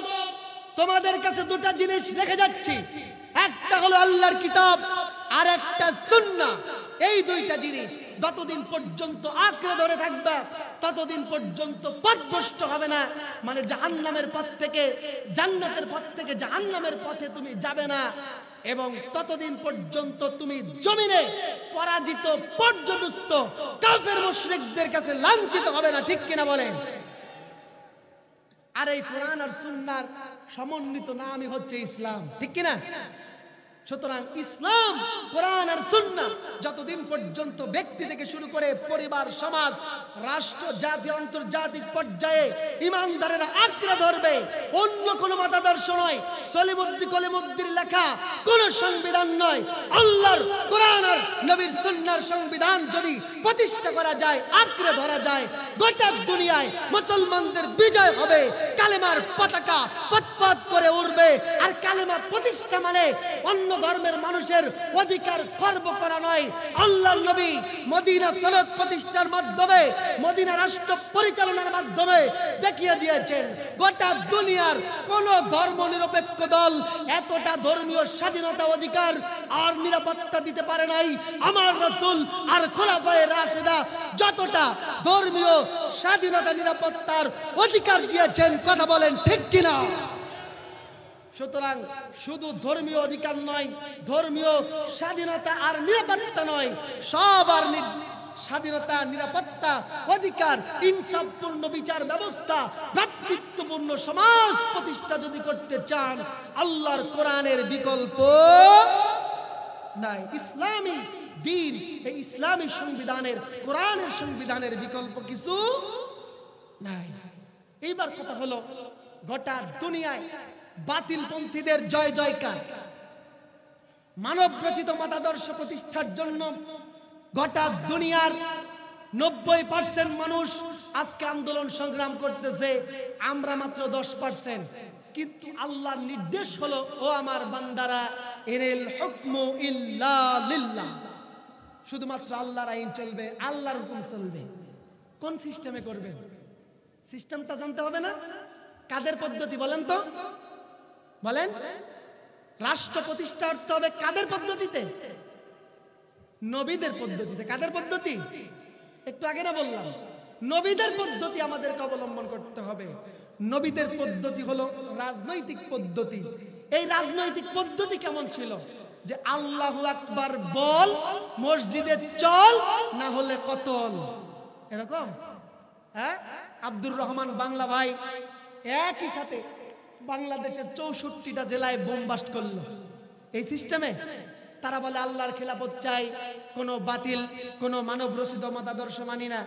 তোমাদের কাছে দুটো জিনিস রেখে যাচ্ছি, একটা হলো আল্লাহর কিতাব আর একটা সুন্নাহ। এই দুইটা জিনিস যতদিন পর্যন্ত আঁকড়ে ধরে থাকবে ততদিন পর্যন্ত পথভ্রষ্ট হবে না। মানে জাহান্নামের পথ থেকে জান্নাতের পথ থেকে জাহান্নামের পথে তুমি যাবে না, এবং ততদিন পর্যন্ত তুমি জমিনে পরাজিত, পর্যদুস্ত, কাফের মুশরিকদের কাছে লাঞ্ছিত হবে না, ঠিক কিনা বলেন? আর এই কোরআন আর সুন্নাহর সমন্বিত নামই হচ্ছে ইসলাম, ঠিক কিনা? সুতরাং ইসলাম, কোরআন আর সুন্নাহ যতদিন পর্যন্ত ব্যক্তি থেকে শুরু করে পরিবার, সমাজ, রাষ্ট্র, জাতি, আন্তর্জাতিক পর্যায়ে ইমানদারেরা আঁকড়ে ধরবে, অন্য কোনো মতাদর্শ নয়, সলিমুদ্দি কলিমুদ্দির লেখা কোন সংবিধান নয়, আল্লাহর কোরআন আর নবীর সুন্নাহর সংবিধান যদি প্রতিষ্ঠা করা যায়, আঁকড়ে ধরা যায়, গোটা দুনিয়ায় মুসলমানদের বিজয় হবে, কালেমার পতাকা পতপত করে উড়বে। আর কালেমা প্রতিষ্ঠা মানে অন্য ধর্মের মানুষের অধিকার খর্ব করা নয়। আল্লাহর নবী মদিনা সনদ প্রতিষ্ঠার মাধ্যমে, মদিনা রাষ্ট্র পরিচালনার মাধ্যমে দেখিয়ে দিয়েছেন গোটা দুনিয়ার কোন ধর্ম নিরপেক্ষ দল এতটা ধর্মীয় স্বাধীনতা, অধিকার আর নিরাপত্তা দিতে পারে নাই আমার রাসূল আর খোলাফায়ে রাশেদা যতটা ধর্মীয় স্বাধীনতা, নিরাপত্তার অধিকার দিয়েছেন। কথা বলেন ঠিক কিনা? সুতরাং শুধু ধর্মীয় অধিকার নয়, ধর্মীয় স্বাধীনতা আর নিরাপত্তা নয়, সবার স্বাধীনতা, নিরাপত্তা, অধিকার, ইনসাফপূর্ণ বিচার ব্যবস্থা, ভ্রাতৃত্বপূর্ণ সমাজ প্রতিষ্ঠা যদি করতে চান, আল্লাহর কোরআনের বিকল্প নাই। ইসলামী দিন, এই ইসলামী সংবিধানের, কোরআনের সংবিধানের বিকল্প কিছু নাই। এইবার কথা হলো, গোটা দুনিয়ায় বাতিলপন্থীদের জয় জয়কার, মানব রচিত মতাদর্শ প্রতিষ্ঠার জন্য গোটা দুনিয়ার 90% মানুষ আজকে আন্দোলন সংগ্রাম করতেছে, আমরা মাত্র 10%। কিন্তু আল্লাহর নির্দেশ হলো, ও আমার বান্দারা, ইনিল হুকমু ইল্লা লিল্লাহ, শুধুমাত্র আল্লাহর আইন চলবে, আল্লাহর হুকুম চলবে। কোন সিস্টেমে করবেন? সিস্টেমটা জানতে হবে না? কাদের পদ্ধতি বলেন তো, বলেন? রাষ্ট্র প্রতিষ্ঠা করতে হবে কাদের পদ্ধতিতে? নবীদের পদ্ধতিতে। কাদের পদ্ধতি? একটু আগে না বললাম, নবীদের পদ্ধতি আমাদেরকে অবলম্বন করতে হবে। নবীদের পদ্ধতি হলো রাজনৈতিক পদ্ধতি। এই রাজনৈতিক পদ্ধতি কেমন ছিল? যে আল্লাহু আকবার বল, মসজিদে চল, না হলে কতল, এরকম। হ্যাঁ, আব্দুর রহমান বাংলা ভাই একই সাথে বাংলাদেশের 64টা জেলায় বোম বাস্ট করলো। এই সিস্টেমে তারা বলে আল্লাহর খেলাফত চাই, কোনো বাতিল, কোনো মানব রচিত মতাদর্শ মানি না।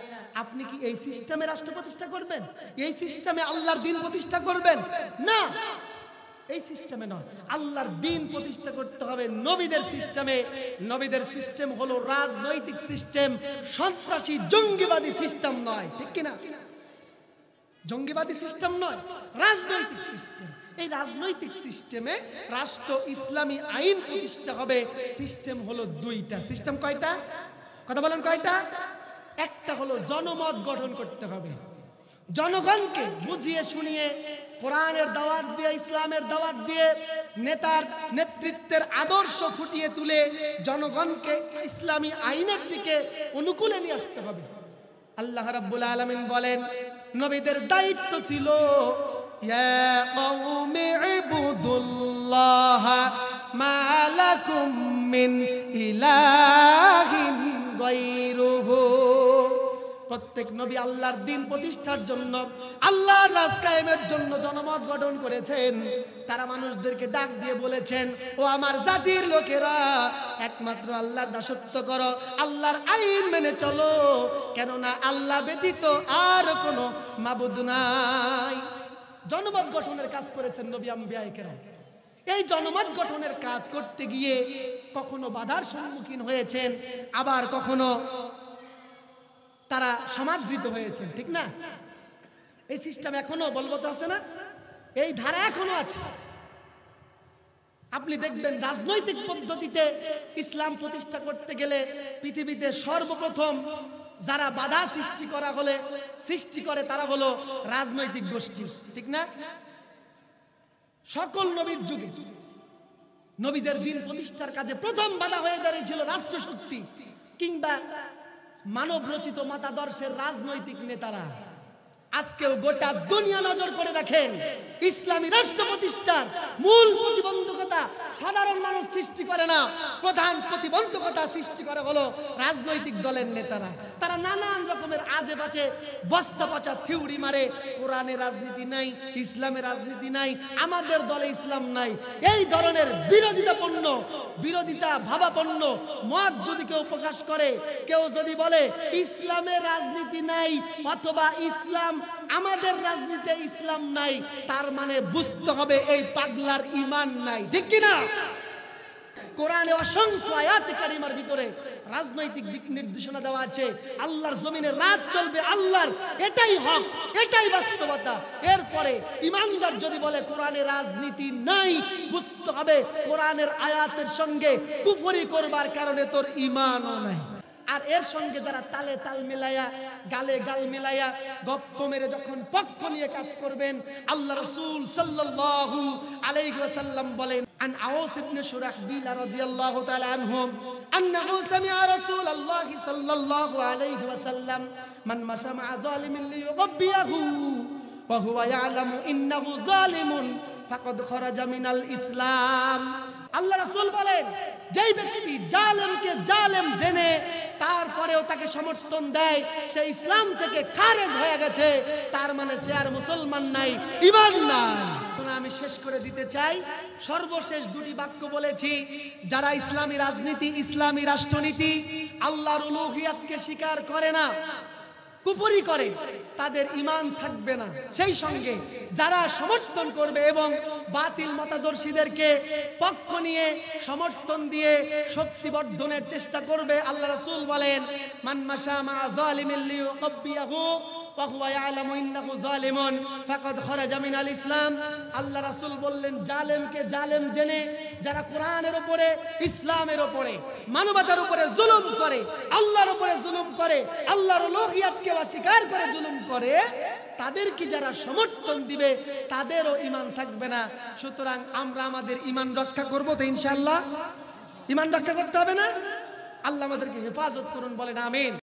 আপনি কি এই সিস্টেমে রাষ্ট্র প্রতিষ্ঠা করবেন? এই সিস্টেমে আল্লাহর দ্বীন প্রতিষ্ঠা করবেন? না, এই সিস্টেমে নয়। আল্লাহর দ্বীন প্রতিষ্ঠা করতে হবে নবীদের সিস্টেমে। নবীদের সিস্টেম হলো রাজনৈতিক সিস্টেম, সন্ত্রাসী জঙ্গিবাদী সিস্টেম নয়, ঠিক কিনা? জঙ্গিবাদী সিস্টেম নয়, রাজনৈতিক সিস্টেম। এই রাজনৈতিক সিস্টেমে রাষ্ট্র ইসলামী আইন প্রতিষ্ঠা হবে। সিস্টেম হলো দুইটা। সিস্টেম কয়টা? কথা বলেন, কয়টা? একটা হলো জনমত গঠন করতে হবে, জনগণকে বুঝিয়ে শুনিয়ে কোরআনের দাওয়াত দিয়ে, ইসলামের দাওয়াত দিয়ে, নেতার নেতৃত্বের আদর্শ ফুটিয়ে তুলে জনগণকে ইসলামী আইনের দিকে অনুকূলে নিয়ে আসতে হবে। আল্লাহ রাব্বুল আলামিন বলেন, নবীদের দায়িত্ব ছিল, ইয়া কওমি ইবুদুল্লাহ মা লাকুম মিন ইলাহিন গায়রুহু। প্রত্যেক নবী আল্লাহর দ্বীন প্রতিষ্ঠার জন্য, আল্লাহর রাজ কায়েমের জন্য জনমত গঠন করেছেন। তারা মানুষদেরকে ডাক দিয়ে বলেছেন, ও আমার জাতির লোকেরা, একমাত্র আল্লাহর দাসত্ব করো, আল্লাহর আইন মেনে চলো, কেননা আল্লাহ ব্যতীত আর কোনো মাবুদ নাই। জনমত গঠনের কাজ করেছেন নবী আম্বিয়ায়ে কেরাম। এই জনমত গঠনের কাজ করতে গিয়ে কখনো বাধার সম্মুখীন হয়েছেন, আবার কখনো তারা সমাদৃত হয়েছেন, ঠিক না? এই সিস্টেম এখনো বলবৎ আছে না? এই ধারা এখনো আছে। আপনি দেখবেন রাজনৈতিক পদ্ধতিতে ইসলাম প্রতিষ্ঠা করতে গেলে পৃথিবীতে সর্বপ্রথম যারা বাধা সৃষ্টি করে তারা হলো রাজনৈতিক গোষ্ঠী, ঠিক না? সকল নবীর যুগে নবীদের দ্বীন প্রতিষ্ঠার কাজে প্রথম বাধা হয়ে দাঁড়িয়েছিল রাষ্ট্রশক্তি কিংবা মানব রচিত মতাদর্শের রাজনৈতিক নেতারা। আজকেও গোটা দুনিয়া নজর করে দেখেন, ইসলামী রাষ্ট্র প্রতিষ্ঠার মূল প্রতিবন্ধকতা সাধারণ মানুষ সৃষ্টি করে না, প্রধান প্রতিবন্ধকতা সৃষ্টি করে হলো রাজনৈতিক দলের নেতারা। তারা নানান রকমের আজে বাজে বস্তা পচা থিওরি মারে, কোরআনে রাজনীতি নাই, ইসলামে রাজনীতি নাই, আমাদের দলে ইসলাম নাই। এই ধরনের বিরোধিতা ভাবাপন্ন মত যদি কেউ প্রকাশ করে, কেউ যদি বলে ইসলামে রাজনীতি নাই অথবা ইসলাম আমাদের রাজনীতিতে ইসলাম নাই, তার মানে বুঝতে হবে এই পাগলার ঈমান নাই, ঠিক কি না? কোরআনে অসংখ্য আয়াত কারিমার ভিতরে রাজনৈতিক দিক নির্দেশনা দেওয়া আছে। আল্লাহর জমিনে রাজ চলবে আল্লাহর, এটাই হক, এটাই বাস্তবতা। এরপরে ইমানদার যদি বলে কোরআনে রাজনীতি নাই, বুঝতে হবে কোরআনের আয়াতের সঙ্গে কুফরি করবার কারণে তোর ঈমানও নাই। আর এর সঙ্গে যারা তালে তাল মিলায়া, গালে গাল মিলায়া, গপ্প মেরে যখন পক্ষ নিয়ে কাজ করবেন, আল্লাহ রাসূল সাল্লাল্লাহু আলাইহি ওয়াসাল্লাম বলেন, আন আওস ইবনে শুরাহবিল রাদিয়াল্লাহু তাআলা আনহু আন্নাহু সামিআ রাসূলুল্লাহ সাল্লাল্লাহু আলাইহি ওয়াসাল্লাম মান মাশা মা যালিমিন লিয়ুগবিয়াহু ওয়া হুয়া ইয়ালামু ইন্নাহু যালিমুন ফাকাদ খারাজা মিনাল ইসলাম। আল্লাহ রাসূল বলেন, যেই ব্যক্তি জালেমকে জালেম জেনে তারপরেও তাকে সমর্থন দেয়, সে ইসলাম থেকে খারেজ হয়ে গেছে, তার মানে সে আর মুসলমান নাই, ঈমান নাই। আমি শেষ করে দিতে চাই, সর্বশেষ দুটি বাক্য বলেছি। যারা ইসলামী রাজনীতি, ইসলামী রাষ্ট্রনীতি, আল্লাহর উলুহিয়াতকে স্বীকার করে না, কুফরি করে, তাদের ঈমান থাকবে না। সেই সঙ্গে যারা সমর্থন করবে এবং বাতিল মতাদর্শীদেরকে পক্ষ নিয়ে সমর্থন দিয়ে শক্তি বর্ধনের চেষ্টা করবে, আল্লাহ রাসূল বলেন, মান মাশা মা যালিমিন লিয়ুগবিয়াহু ওয়া হুয়া ইয়ালামু ইন্নাহু যালিমুন ফাকাদ খারাজা মিনাল ইসলাম। আল্লাহ রাসূল বললেন, জালেমকে জালেম জেনে যারা কোরআনের উপরে, ইসলামের উপরে, মানবতার উপরে জুলুম করে, আল্লাহর উপরে জুলুম করে, আল্লাহর উলুহিয়াতকে অস্বীকার করে জুলুম করে, তাদেরকে যারা সমর্থন দিবে তাদেরও ঈমান থাকবে না। সুতরাং আমরা আমাদের ঈমান রক্ষা করব তো ইনশাআল্লাহ। ঈমান রক্ষা করতে হবে না? আল্লাহ আমাদেরকে হেফাজত করুন, বলেন আমিন।